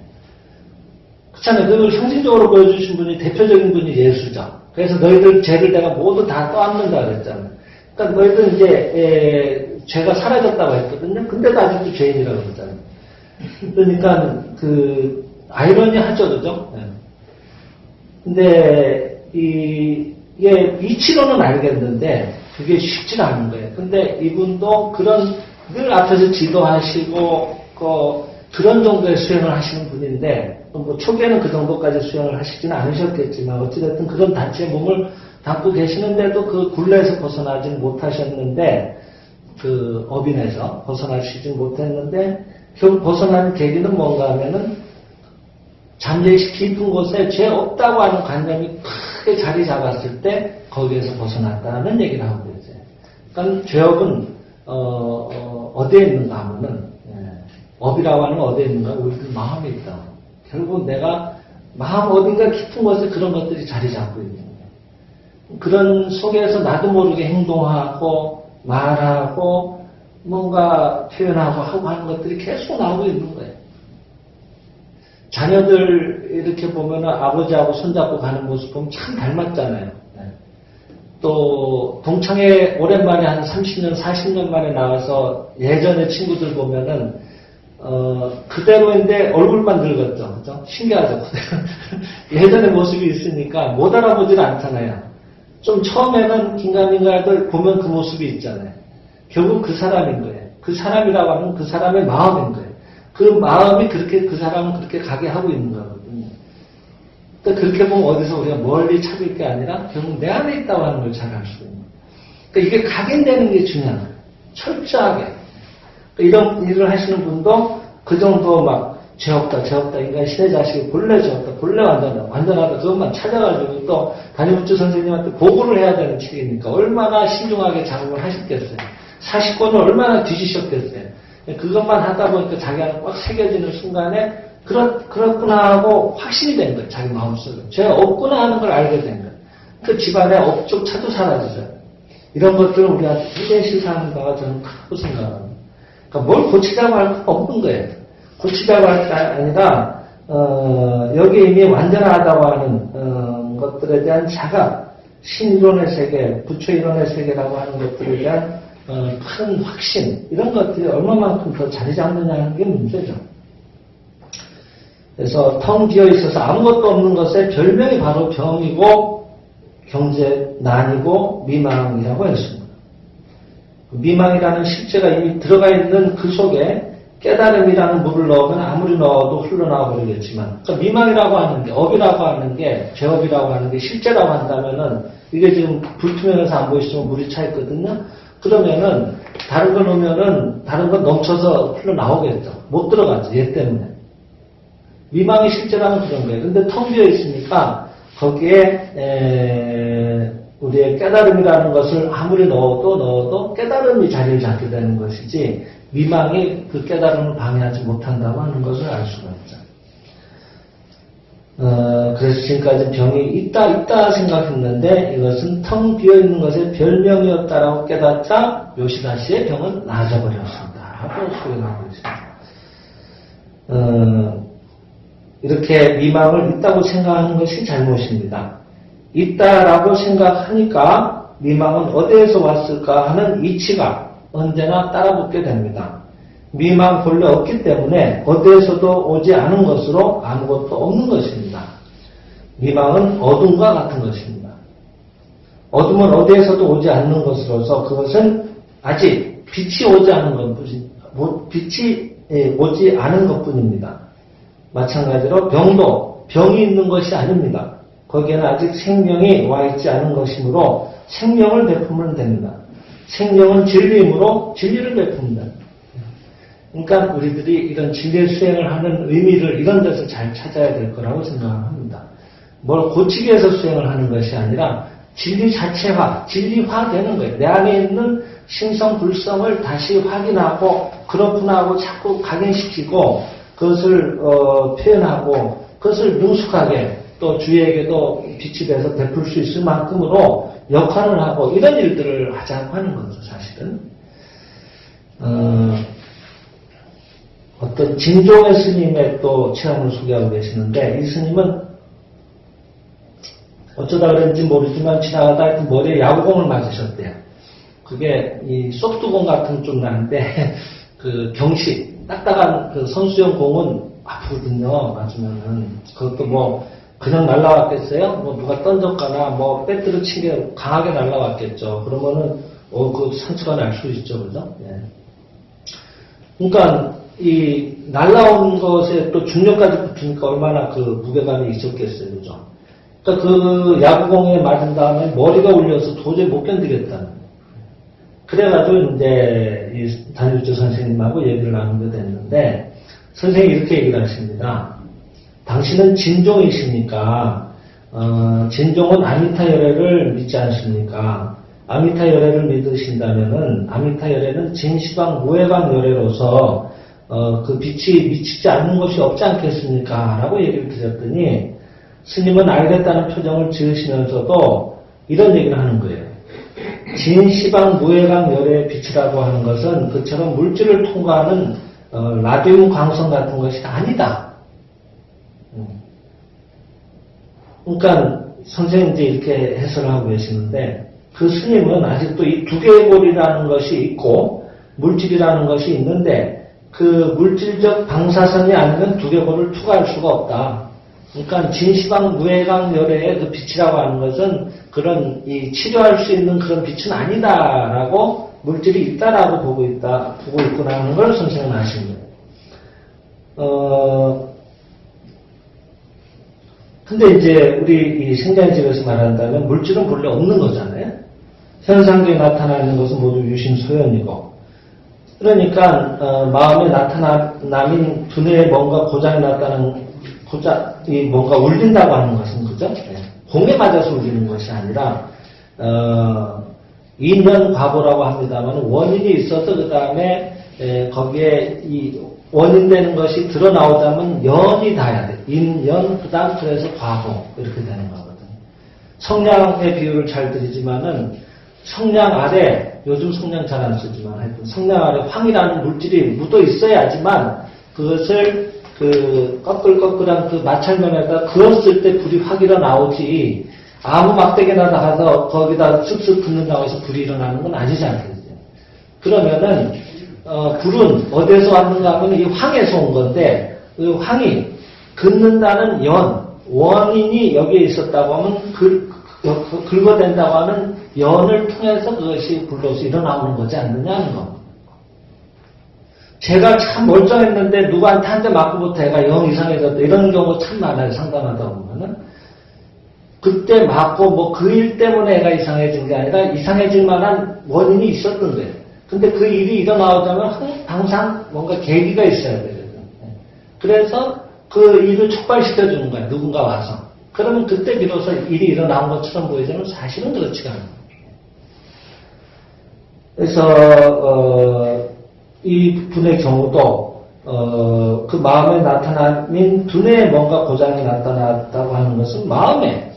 그렇잖아요. 그걸 상징적으로 보여주신 분이 대표적인 분이 예수죠. 그래서 너희들 죄를 내가 모두 다 떠안는다 그랬잖아요. 그러니까 너희들 이제 죄가 사라졌다고 했거든요. 근데도 아직도 죄인이라고 그러잖아요. 그러니까 아이러니하죠, 그죠? 네. 근데 이게 이치로는 알겠는데 그게 쉽지는 않은 거예요. 근데 이분도 그런 늘 앞에서 지도하시고 그런 정도의 수행을 하시는 분인데 뭐 초기에는 그 정도까지 수행을 하시지는 않으셨겠지만 어찌됐든 그런 단체에 몸을 담고 계시는데도 그 굴레에서 벗어나지는 못하셨는데 그 업인에서 벗어나시지 못했는데 결국 벗어나는 계기는 뭔가 하면은 잠재의식 깊은 곳에 죄 없다고 하는 관념이 크게 자리 잡았을 때 거기에서 벗어났다는 얘기를 하고 있어요. 그러니까 죄업은 어디에 있는가 하면은 업이라고 하는 건 어디에 있는가? 우리들 마음에 있다. 결국 내가 마음 어딘가 깊은 곳에 그런 것들이 자리 잡고 있는 거예요. 그런 속에서 나도 모르게 행동하고 말하고 뭔가 표현하고 하고 하는 것들이 계속 나오고 있는 거예요. 자녀들 이렇게 보면은 아버지하고 손잡고 가는 모습 보면 참 닮았잖아요. 네. 또 동창회 오랜만에 한 30년, 40년 만에 나와서 예전의 친구들 보면은 그대로인데 얼굴만 늙었죠. 그죠? 신기하죠. 예전의 모습이 있으니까 못 알아보지는 않잖아요. 좀 처음에는 긴가민가들 보면 그 모습이 있잖아요. 결국 그 사람인 거예요. 그 사람이라고 하면 그 사람의 마음인 거예요. 그 마음이 그렇게, 그 사람은 그렇게 가게 하고 있는 거거든요. 또 그렇게 보면 어디서 우리가 멀리 찾을 게 아니라 결국 내 안에 있다고 하는 걸 잘 알 수 있는 거예요. 그러니까 이게 각인되는 게 중요한 거예요. 철저하게. 이런 일을 하시는 분도 그 정도 막 죄 없다, 인간 신의 자식이 본래 죄 없다, 본래 완전하다, 그것만 찾아가지고 또 담임부처 선생님한테 보고를 해야 되는 책이니까 얼마나 신중하게 작업을 하셨겠어요. 40권을 얼마나 뒤지셨겠어요. 그것만 하다 보니까 자기한테 꽉 새겨지는 순간에 그렇구나 하고 확신이 된 거예요. 자기 마음속에. 죄 없구나 하는 걸 알게 된 거예요. 그 집안에 업조차도 사라지죠. 이런 것들은 우리한테 굉장히 실사하는 거가 저는 크다고 생각합니다. 그러니까 뭘 고치자고 할 거 없는 거예요. 고치자고 할 게 아니라 여기 이미 완전하다고 하는 것들에 대한 자각, 신이론의 세계, 부처이론의 세계라고 하는 것들에 대한 큰 확신, 이런 것들이 얼마만큼 더 자리 잡느냐는 게 문제죠. 그래서 텅 비어 있어서 아무것도 없는 것의 별명이 바로 병이고 경제난이고 미망이라고 했습니다. 미망이라는 실제가 이미 들어가 있는 그 속에 깨달음이라는 물을 넣으면 아무리 넣어도 흘러나와 버리겠지만, 그러니까 미망이라고 하는 게, 업이라고 하는 게, 죄업이라고 하는 게 실제라고 한다면은, 이게 지금 불투명해서 안 보이시면 물이 차 있거든요? 그러면은, 다른 거 넣으면은, 다른 거 넘쳐서 흘러나오겠죠. 못 들어가죠. 얘 때문에. 미망이 실제라는 그런 거예요. 근데 텅 비어 있으니까, 거기에, 우리의 깨달음이라는 것을 아무리 넣어도 깨달음이 자리를 잡게 되는 것이지, 미망이 그 깨달음을 방해하지 못한다고 하는 것을 알 수가 있죠. 그래서 지금까지 병이 있다 생각했는데 이것은 텅 비어있는 것의 별명이었다라고 깨닫자 요시다 씨의 병은 나아져버렸습니다. 라고 소개하고 있습니다. 이렇게 미망을 있다고 생각하는 것이 잘못입니다. 있다라고 생각하니까 미망은 어디에서 왔을까 하는 이치가 언제나 따라붙게 됩니다. 미망 본래 없기 때문에 어디에서도 오지 않은 것으로 아무것도 없는 것입니다. 미망은 어둠과 같은 것입니다. 어둠은 어디에서도 오지 않는 것으로서 그것은 아직 빛이 오지 않은 빛이 오지 않은 것뿐입니다. 마찬가지로 병도 병이 있는 것이 아닙니다. 거기에는 아직 생명이 와 있지 않은 것이므로 생명을 베푸면 됩니다. 생명은 진리이므로 진리를 베풉니다. 그러니까 우리들이 이런 진리의 수행을 하는 의미를 이런 데서 잘 찾아야 될 거라고 생각합니다. 뭘 고치기 위해서 수행을 하는 것이 아니라 진리 자체화, 진리화되는 거예요. 내 안에 있는 신성불성을 다시 확인하고 그렇구나 하고 자꾸 각인시키고 그것을 표현하고 그것을 능숙하게 또 주위에게도 빛이 돼서 베풀 수 있을 만큼으로 역할을 하고 이런 일들을 하자고 하는 거죠, 사실은. 어떤 진종의 스님의 또 체험을 소개하고 계시는데 이 스님은 어쩌다 그런지 모르지만 지나가다 머리에 야구공을 맞으셨대요. 그게 이 소프트공 같은 좀 나는데 그 경식, 딱딱한 그 선수용 공은 아프거든요, 맞으면은. 그것도 뭐 그냥 날라왔겠어요? 뭐 누가 던졌거나 뭐 배트를 친 게 강하게 날라왔겠죠. 그러면은 그 상처가 날 수 있죠, 그죠? 예. 그러니까 이 날라온 것에 또 중력까지 붙으니까 얼마나 그 무게감이 있었겠어요, 그죠? 그러니까 그 야구공에 맞은 다음에 머리가 울려서 도저히 못 견디겠다는. 그래가지고 이제 이 단일주 선생님하고 얘기를 나누게 됐는데 선생님이 이렇게 얘기를 하십니다. 당신은 진종이시니까 진종은 아미타 열애를 믿지 않습니까? 아미타 열애를 믿으신다면은 아미타 열애는 진시방 무해방 열애로서 그 빛이 미치지 않는 것이 없지 않겠습니까? 라고 얘기를 드렸더니 스님은 알겠다는 표정을 지으시면서도 이런 얘기를 하는 거예요. 진시방 무해방 열애의 빛이라고 하는 것은 그처럼 물질을 통과하는 라디움 광선 같은 것이 아니다. 그러니까 선생님들이 이렇게 해설을 하고 계시는데 그 스님은 아직도 이 두개골이라는 것이 있고 물질이라는 것이 있는데 그 물질적 방사선이 아니면 두개골을 투과할 수가 없다. 그러니까 진시방 무해강 열애의 그 빛이라고 하는 것은 그런 이 치료할 수 있는 그런 빛은 아니다라고 물질이 있다라고 보고 있구나 하는 걸 선생님은 아십니다. 근데 이제 우리 이 생자인집에서 말한다면 물질은 본래 없는 거잖아요. 현상계에 나타나는 것은 모두 유심소현이고. 그러니까 마음에 나타남인 두뇌에 뭔가 고장이 났다는 이 뭔가 울린다고 하는 것은 그죠? 공에 맞아서 울리는 것이 아니라 인연 과보라고 합니다만 원인이 있어서 그 다음에 거기에 이 원인되는 것이 드러나오자면 연이 닿아야 돼. 인연 그다음 그래서 과보 이렇게 되는 거거든. 성냥의 비유를 잘 드리지만은 성냥 아래 요즘 성냥 잘 안 쓰지만 하여튼 성냥 아래 황이라는 물질이 묻어 있어야지만 그것을 그 꺼끌꺼끌한 그 마찰면에다 그었을 때 불이 확 일어나오지 아무 막대기나 나가서 거기다 쓱쓱 긋는다고 해서 불이 일어나는 건 아니지 않겠어요. 그러면은 불은 어디에서 왔는가 하면 이 황에서 온 건데 그 황이 긋는다는 원인이 여기에 있었다고 하면 긁어댄다고 하는 연을 통해서 그것이 불로서 일어나오는 거지 않느냐는 거. 제가 참 멀쩡했는데 누구한테 한 대 맞고부터 애가 영 이상해졌다 이런 경우 참 많아요. 상담하다 보면은 그때 맞고 뭐 그 일 때문에 애가 이상해진 게 아니라 이상해질 만한 원인이 있었던 거예요. 근데 그 일이 일어나오자면 항상 뭔가 계기가 있어야 되거든요. 그래서 그 일을 촉발시켜주는 거예요. 누군가 와서. 그러면 그때 비로소 일이 일어나온 것처럼 보이지만 사실은 그렇지가 않아요. 그래서 이 분의 경우도 그 마음에 나타나는 두뇌에 뭔가 고장이 나타났다고 하는 것은 마음에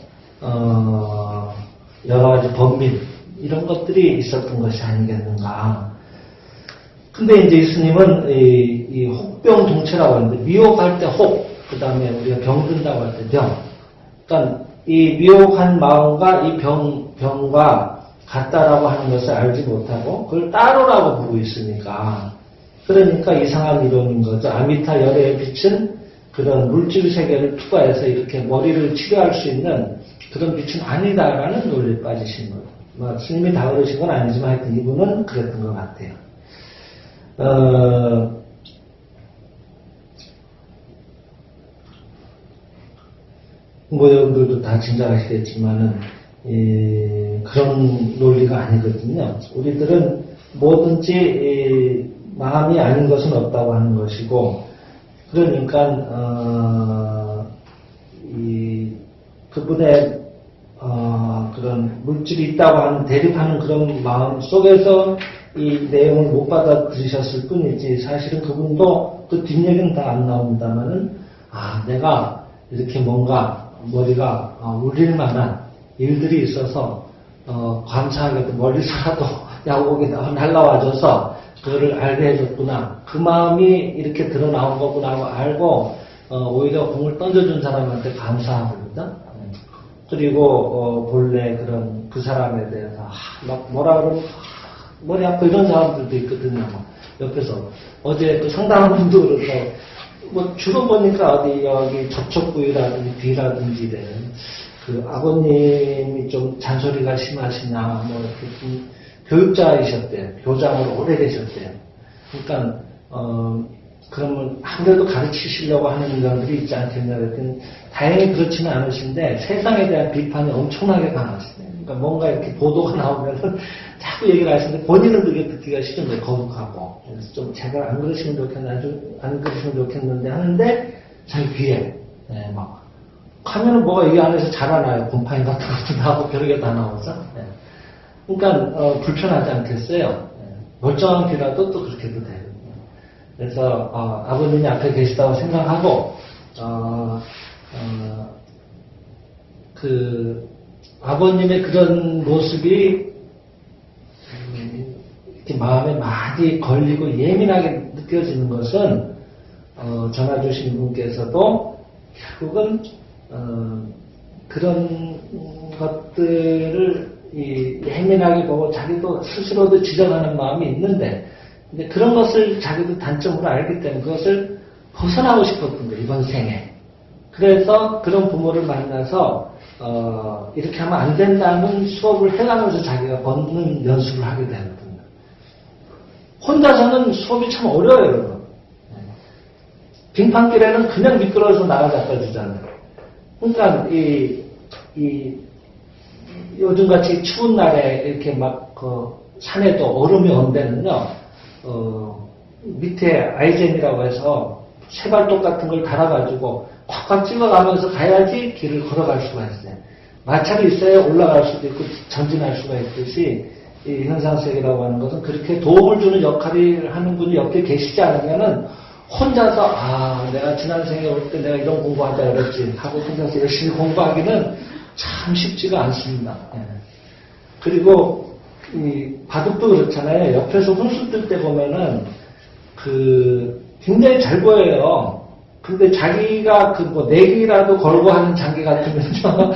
여러 가지 범민 이런 것들이 있었던 것이 아니겠는가. 근데 이제 이 스님은 이 혹병 동체라고 하는데 미혹할 때 혹, 그 다음에 우리가 병든다고 할 때 병. 그러니까 이 미혹한 마음과 이 병과 같다라고 하는 것을 알지 못하고 그걸 따로라고 보고 있으니까 그러니까 이상한 이론인 거죠. 아미타 열애의 빛은 그런 물질 세계를 투과해서 이렇게 머리를 치료할 수 있는 그런 빛은 아니다라는 논리에 빠지신 거예요. 뭐 스님이 다 그러신 건 아니지만 하여튼 이분은 그랬던 것 같아요. 뭐 여러분들도 다 짐작하시겠지만은 그런 논리가 아니거든요. 우리들은 뭐든지 마음이 아닌 것은 없다고 하는 것이고, 그러니까 그분의 그런 물질이 있다고 하는 대립하는 그런 마음 속에서 이 내용을 못 받아들이셨을 뿐이지 사실은 그분도 그 뒷얘기는 다 안 나옵니다만은 내가 이렇게 뭔가 머리가 울릴 만한 일들이 있어서 감사하게도 멀리서라도 야구복이 날라와줘서 그거를 알게 해줬구나. 그 마음이 이렇게 드러나온 거구나 하고 알고 오히려 공을 던져준 사람한테 감사하거든요. 그리고 본래 그런 그 사람에 대해서 막 뭐라 그러면 머리 아파 이런 사람들도 있거든요. 옆에서 어제 그 상담한 분도 그래서 뭐 주로 보니까 어디 여기 접촉 부위라든지 뒤라든지 그 아버님이 좀 잔소리가 심하시냐 뭐 이렇게 좀 교육자이셨대요. 교장으로 오래 계셨대요. 그러니까 그러면 아무래도 가르치시려고 하는 인간들이 있지 않겠냐 그랬더니 다행히 그렇지는 않으신데 세상에 대한 비판이 엄청나게 강하시대요. 그러니까 뭔가 이렇게 보도가 나오면은 자꾸 얘기를 하시는데 본인은 그게 듣기가 싫은 거예요. 거북하고. 그래서 좀 제가 안 그러시면 좋겠는데, 안 그러시면 좋겠는데 하는데 자기 귀에 막 하면은 뭐가 이 안에서 자라나요. 곰팡이 같은 것도 나오고 별게 다 나오죠. 그러니까 불편하지 않겠어요. 멀쩡한 귀라도 또 그렇게도 돼요. 그래서 아버님이 앞에 계시다고 생각하고 그 아버님의 그런 모습이 이렇게 마음에 많이 걸리고 예민하게 느껴지는 것은 전화 주신 분께서도 결국은 그런 것들을 예민하게 보고 자기도 스스로도 지적하는 마음이 있는데, 근데 그런 것을 자기도 단점으로 알기 때문에 그것을 벗어나고 싶었던 거예요, 이번 생에. 그래서 그런 부모를 만나서 이렇게 하면 안 된다는 수업을 해가면서 자기가 걷는 연습을 하게 되거든요. 혼자서는 수업이 참 어려워요, 여러분. 빙판길에는 그냥 미끄러워서 나가잡아 주잖아요. 그러니까 요즘같이 추운 날에 이렇게 막 산에도 얼음이 온 데는요, 밑에 아이젠이라고 해서 세발톱 같은 걸 달아가지고 콱콱 찍어가면서 가야지 길을 걸어갈 수가 있어요. 마찰이 있어야 올라갈 수도 있고 전진할 수가 있듯이 이 현상세계라고 하는 것은 그렇게 도움을 주는 역할을 하는 분이 옆에 계시지 않으면은 혼자서 내가 지난 생에 올 때 내가 이런 공부하자 그랬지 하고 혼자서 열심히 공부하기는 참 쉽지가 않습니다. 예. 그리고 이 바둑도 그렇잖아요. 옆에서 혼수 뜰 때 보면은 굉장히 잘 보여요. 근데 자기가 내기라도 걸고 하는 장기 같으면요.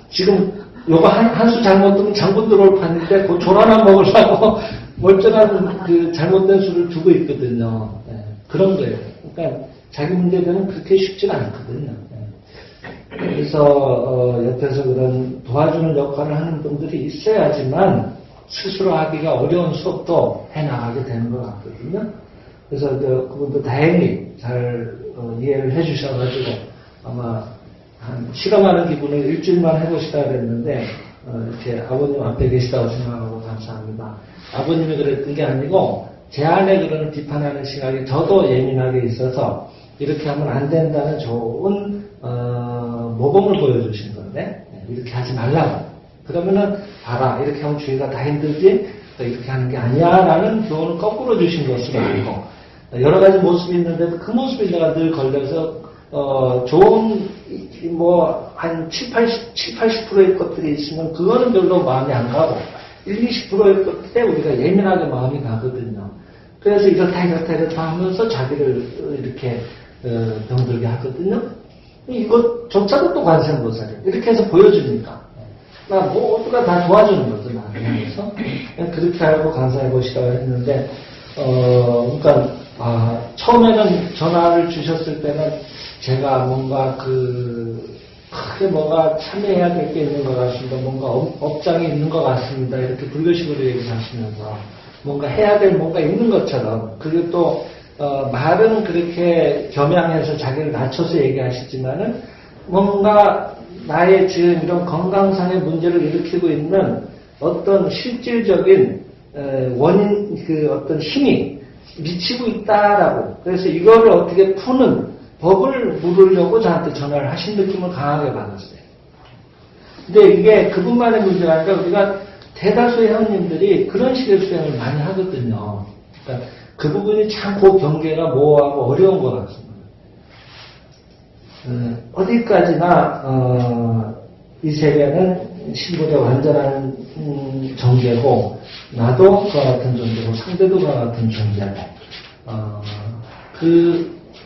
지금 요거 한 수 잘못 두면 장군 들어올 판인데 그 졸 하나 먹으려고 멀쩡한 잘못된 수를 두고 있거든요. 예. 그런 거예요. 그러니까 자기 문제들은 그렇게 쉽지가 않거든요. 예. 그래서 옆에서 그런 도와주는 역할을 하는 분들이 있어야지만 스스로 하기가 어려운 수업도 해나가게 되는 것 같거든요. 그래서 그분도 다행히 잘 이해를 해주셔가지고 아마 실험하는 기분을 일주일만 해보시다 그랬는데 이렇게 아버님 앞에 계시다고 생각하고 감사합니다. 아버님이 그랬던 게 아니고 제 안에 그런 비판하는 시각이 저도 예민하게 있어서 이렇게 하면 안 된다는 좋은 모범을 보여주신 건데 이렇게 하지 말라고. 그러면은 봐라 이렇게 하면 주위가 다 힘들지 이렇게 하는 게 아니야 라는 교훈을 거꾸로 주신 것으로 알고 여러 가지 모습이 있는데도 그 모습이 내가 늘 걸려서 좋은 한 70-80%의 것들이 있으면 그거는 별로 마음이 안 가고 1-20%의 것들에 우리가 예민하게 마음이 가거든요. 그래서 이렇다 하면서 자기를 이렇게 병들게 하거든요. 이것조차도 또 관세음보살이에요. 이렇게 해서 보여주니까 모두가 다 도와주는 거죠. 나를 향해서 그렇게 알고 강사해 보시라고 했는데 그러니까 처음에는 전화를 주셨을 때는 제가 뭔가 크게 뭔가 참여해야 될 게 있는 것 같습니다. 뭔가 업장이 있는 것 같습니다. 이렇게 불교식으로 얘기하시면서 뭔가 해야 될 뭔가 있는 것처럼 그리고 또 말은 그렇게 겸양해서 자기를 낮춰서 얘기하시지만은 뭔가 나의 지금 이런 건강상의 문제를 일으키고 있는 어떤 실질적인 원인 어떤 힘이 미치고 있다라고 그래서 이거를 어떻게 푸는 법을 물으려고 저한테 전화를 하신 느낌을 강하게 받았어요. 근데 이게 그분만의 문제가 아니라 우리가 대다수의 형님들이 그런 식의 수행을 많이 하거든요. 그러니까 그 부분이 참 그 경계가 모호하고 어려운 것 같습니다. 어디까지나 이 세계는 신분의 완전한 존재고 나도 그와 같은 존재고 상대도 그와 같은 존재고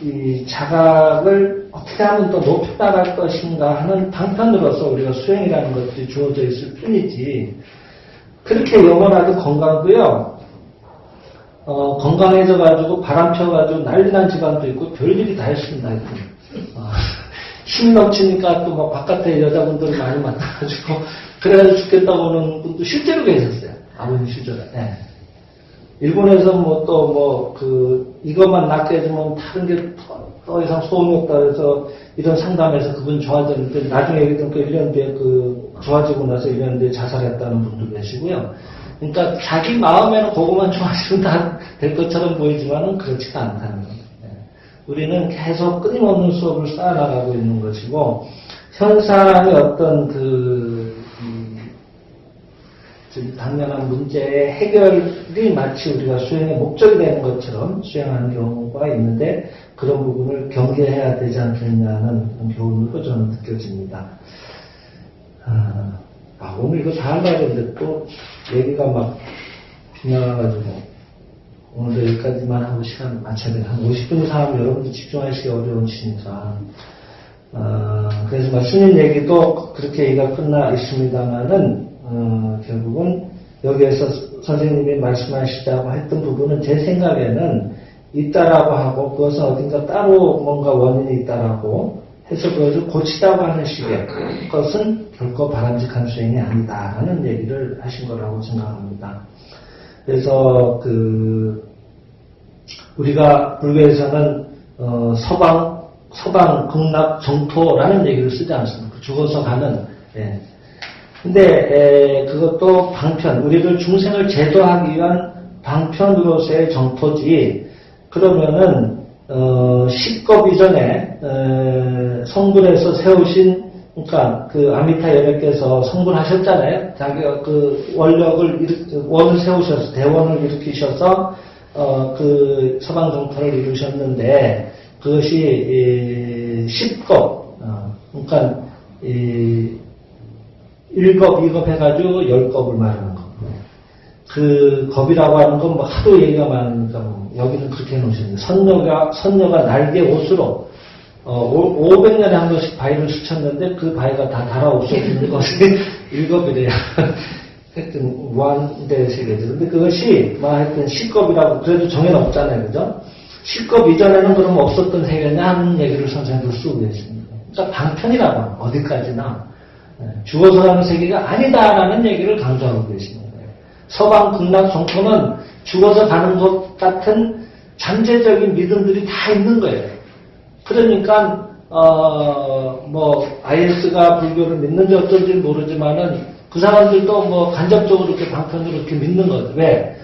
이 자각을 어떻게 하면 더 높여나갈 것인가 하는 방편으로서 우리가 수행이라는 것들이 주어져 있을 뿐이지 그렇게 영원하도 건강도요 건강해져가지고 바람 펴가지고 난리난 집안도 있고 별일이 다 있습니다. 힘 넘치니까 또 바깥에 여자분들을 많이 만나가지고 그래가지고 죽겠다고 하는 분도 실제로 계셨어요. 아버님 시절에. 네. 일본에서 이것만 낫게 해주면 다른 게 더 이상 소음이 없다 그래서 이런 상담에서 그분 좋아졌는데 나중에 얘기했던 1년 뒤에 좋아지고 나서 1년 뒤에 자살했다는 분도 계시고요. 그러니까 자기 마음에는 그것만 좋아지면 다 될 것처럼 보이지만은 그렇지가 않다는 거예요. 우리는 계속 끊임없는 수업을 쌓아나가고 있는 것이고 현상의 어떤 당면한 문제의 해결이 마치 우리가 수행의 목적이 되는 것처럼 수행하는 경우가 있는데 그런 부분을 경계해야 되지 않겠냐는 교훈으로 저는 느껴집니다. 오늘 이거 다 하려고 했는데 또 얘기가 막 빗나가가지고 오늘도 여기까지만 하고 시간 마쳐야 돼요. 한 50분 이상 하면 여러분들 집중하시기 어려우시니까. 그래서 뭐 스님 얘기도 그렇게 얘기가 끝나 있습니다만은, 결국은 여기에서 선생님이 말씀하시자고 했던 부분은 제 생각에는 있다라고 하고 그것은 어딘가 따로 뭔가 원인이 있다라고 해서 그것을 고치다고 하는 식의 것은 결코 바람직한 수행이 아니다라는 얘기를 하신 거라고 생각합니다. 그래서 우리가 불교에서는 서방 극락 정토라는 얘기를 쓰지 않습니까? 죽어서 가는. 예. 근데 그것도 방편, 우리를 중생을 제도하기 위한 방편으로서의 정토지. 그러면은 10급 이전에 성불에서 세우신, 그러니까 그 아미타 여백께서 성불하셨잖아요. 자기가 그 원을 세우셔서 대원을 일으키셔서 그 서방 정토를 이루셨는데 그것이 10급, 그러니까 1급, 2급 해가지고 10급을 말하는 거. 그 겁이라고 하는 건 뭐 하도 얘기가 많으니까 뭐 여기는 그렇게 해놓으셨는데 선녀가 날개 옷으로 500년에 한 번씩 바위를 스쳤는데 그 바위가 다 달아 없어지는 것이 1급이래요. 하여튼 무한대 세계죠. 근데 그것이 뭐 하여튼 10급이라고 그래도 정해놓잖아요. 그죠? 10급 이전에는 그럼 없었던 세계냐 하는 얘기를 선생님들 쓰고 계십니다. 그러니까 방편이라고 하면 어디까지나 죽어서 가는 세계가 아니다라는 얘기를 강조하고 계십니다. 서방 극락 정토는 죽어서 가는 것 같은 잠재적인 믿음들이 다 있는 거예요. 그러니까 뭐 IS가 불교를 믿는지 어쩐지 모르지만은 그 사람들도 뭐 간접적으로 이렇게 방편으로 이렇게 믿는 거죠. 왜?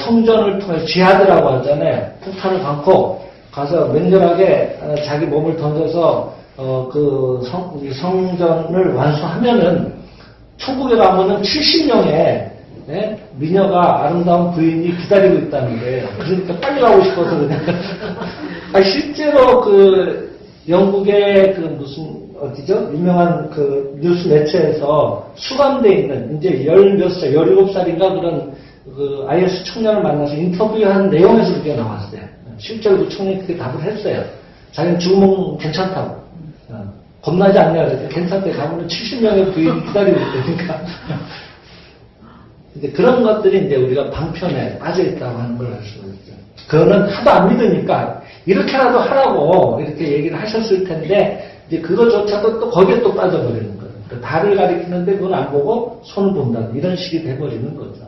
성전을 통해 지하드라고 하잖아요. 폭탄을 감고 가서 맹렬하게 자기 몸을 던져서 그 성전을 완수하면은 천국에 가면은 70명의 미녀가 아름다운 부인이 기다리고 있다는 거예요. 그러니까 빨리 가고 싶어서 그냥. 실제로 그 영국의 그 무슨 어디죠? 유명한 그 뉴스 매체에서 수감돼 있는 이제 17살인가 그런 그 IS 청년을 만나서 인터뷰한 내용에서 그게 나왔어요. 실제로 그 청년이 그렇게 답을 했어요. 자기는 죽으면 괜찮다고. 겁나지 않냐 그랬더니 괜찮대. 가면은 70명의 부인이 기다리고 있다니까. 근데 그런 것들이 이제 우리가 방편에 빠져있다고 하는 걸 알 수가 있죠. 그거는 하도 안 믿으니까 이렇게라도 하라고 이렇게 얘기를 하셨을 텐데 이제 그거조차도 또 거기에 또 빠져버리는 거예요. 그러니까 달을 가리키는데 그건 안 보고 손을 본다. 이런 식이 돼버리는 거죠.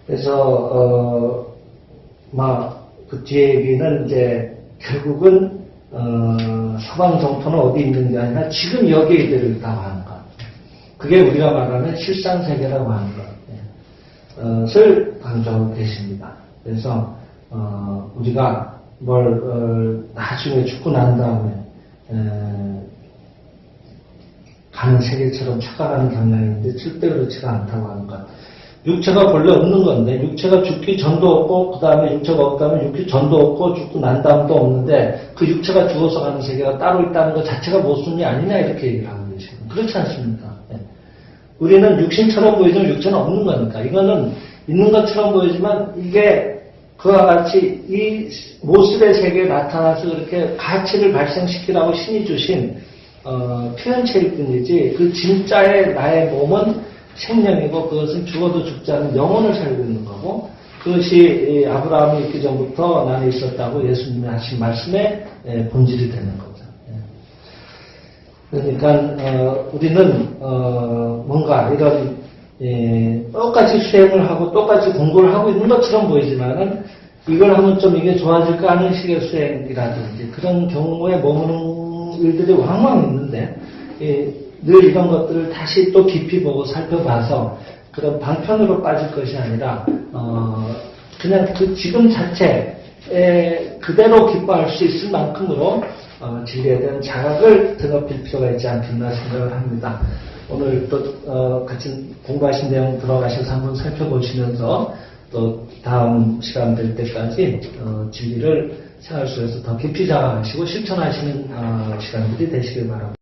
그래서 그 뒤에 얘기는 이제 결국은 서방 정토는 어디 있는 게 아니라 지금 여기에 이대로 있다고 하는 것. 그게 우리가 말하는 실상세계라고 하는 것을 강조하고 계십니다. 그래서 우리가 나중에 죽고 난 다음에 가는 세계처럼 착각하는 경향이 있는데 절대 그렇지가 않다고 하는 것. 육체가 본래 없는 건데 육체가 죽기 전도 없고 그 다음에 육체가 없다면 죽기 전도 없고 죽고 난 다음도 없는데 그 육체가 죽어서 가는 세계가 따로 있다는 것 자체가 모순이 아니냐 이렇게 얘기를 하고 계시거든요. 그렇지 않습니까? 우리는 육신처럼 보이지만 육체는 없는 거니까 이거는 있는 것처럼 보이지만 이게 그와 같이 이 모습의 세계에 나타나서 그렇게 가치를 발생시키라고 신이 주신 표현체일 뿐이지 그 진짜의 나의 몸은 생명이고 그것은 죽어도 죽지 않은 영혼을 살고 있는 거고 그것이 아브라함이 있기 전부터 나는 있었다고 예수님이 하신 말씀의 본질이 되는 거죠. 그러니까 우리는 뭔가 이런 똑같이 수행을 하고 똑같이 공부를 하고 있는 것처럼 보이지만은 이걸 하면 좀 이게 좋아질까 하는 식의 수행이라든지 그런 경우에 머무는 일들이 왕왕 있는데 늘 이런 것들을 다시 또 깊이 보고 살펴봐서 그런 방편으로 빠질 것이 아니라 그냥 그 지금 자체에 그대로 기뻐할 수 있을 만큼으로 진리에 대한 자각을 드높일 필요가 있지 않겠나 생각을 합니다. 오늘 또 같이 공부하신 내용 들어가셔서 한번 살펴보시면서 또 다음 시간 될 때까지 진리를 생활 속에서 더 깊이 자각하시고 실천하시는 시간들이 되시길 바랍니다.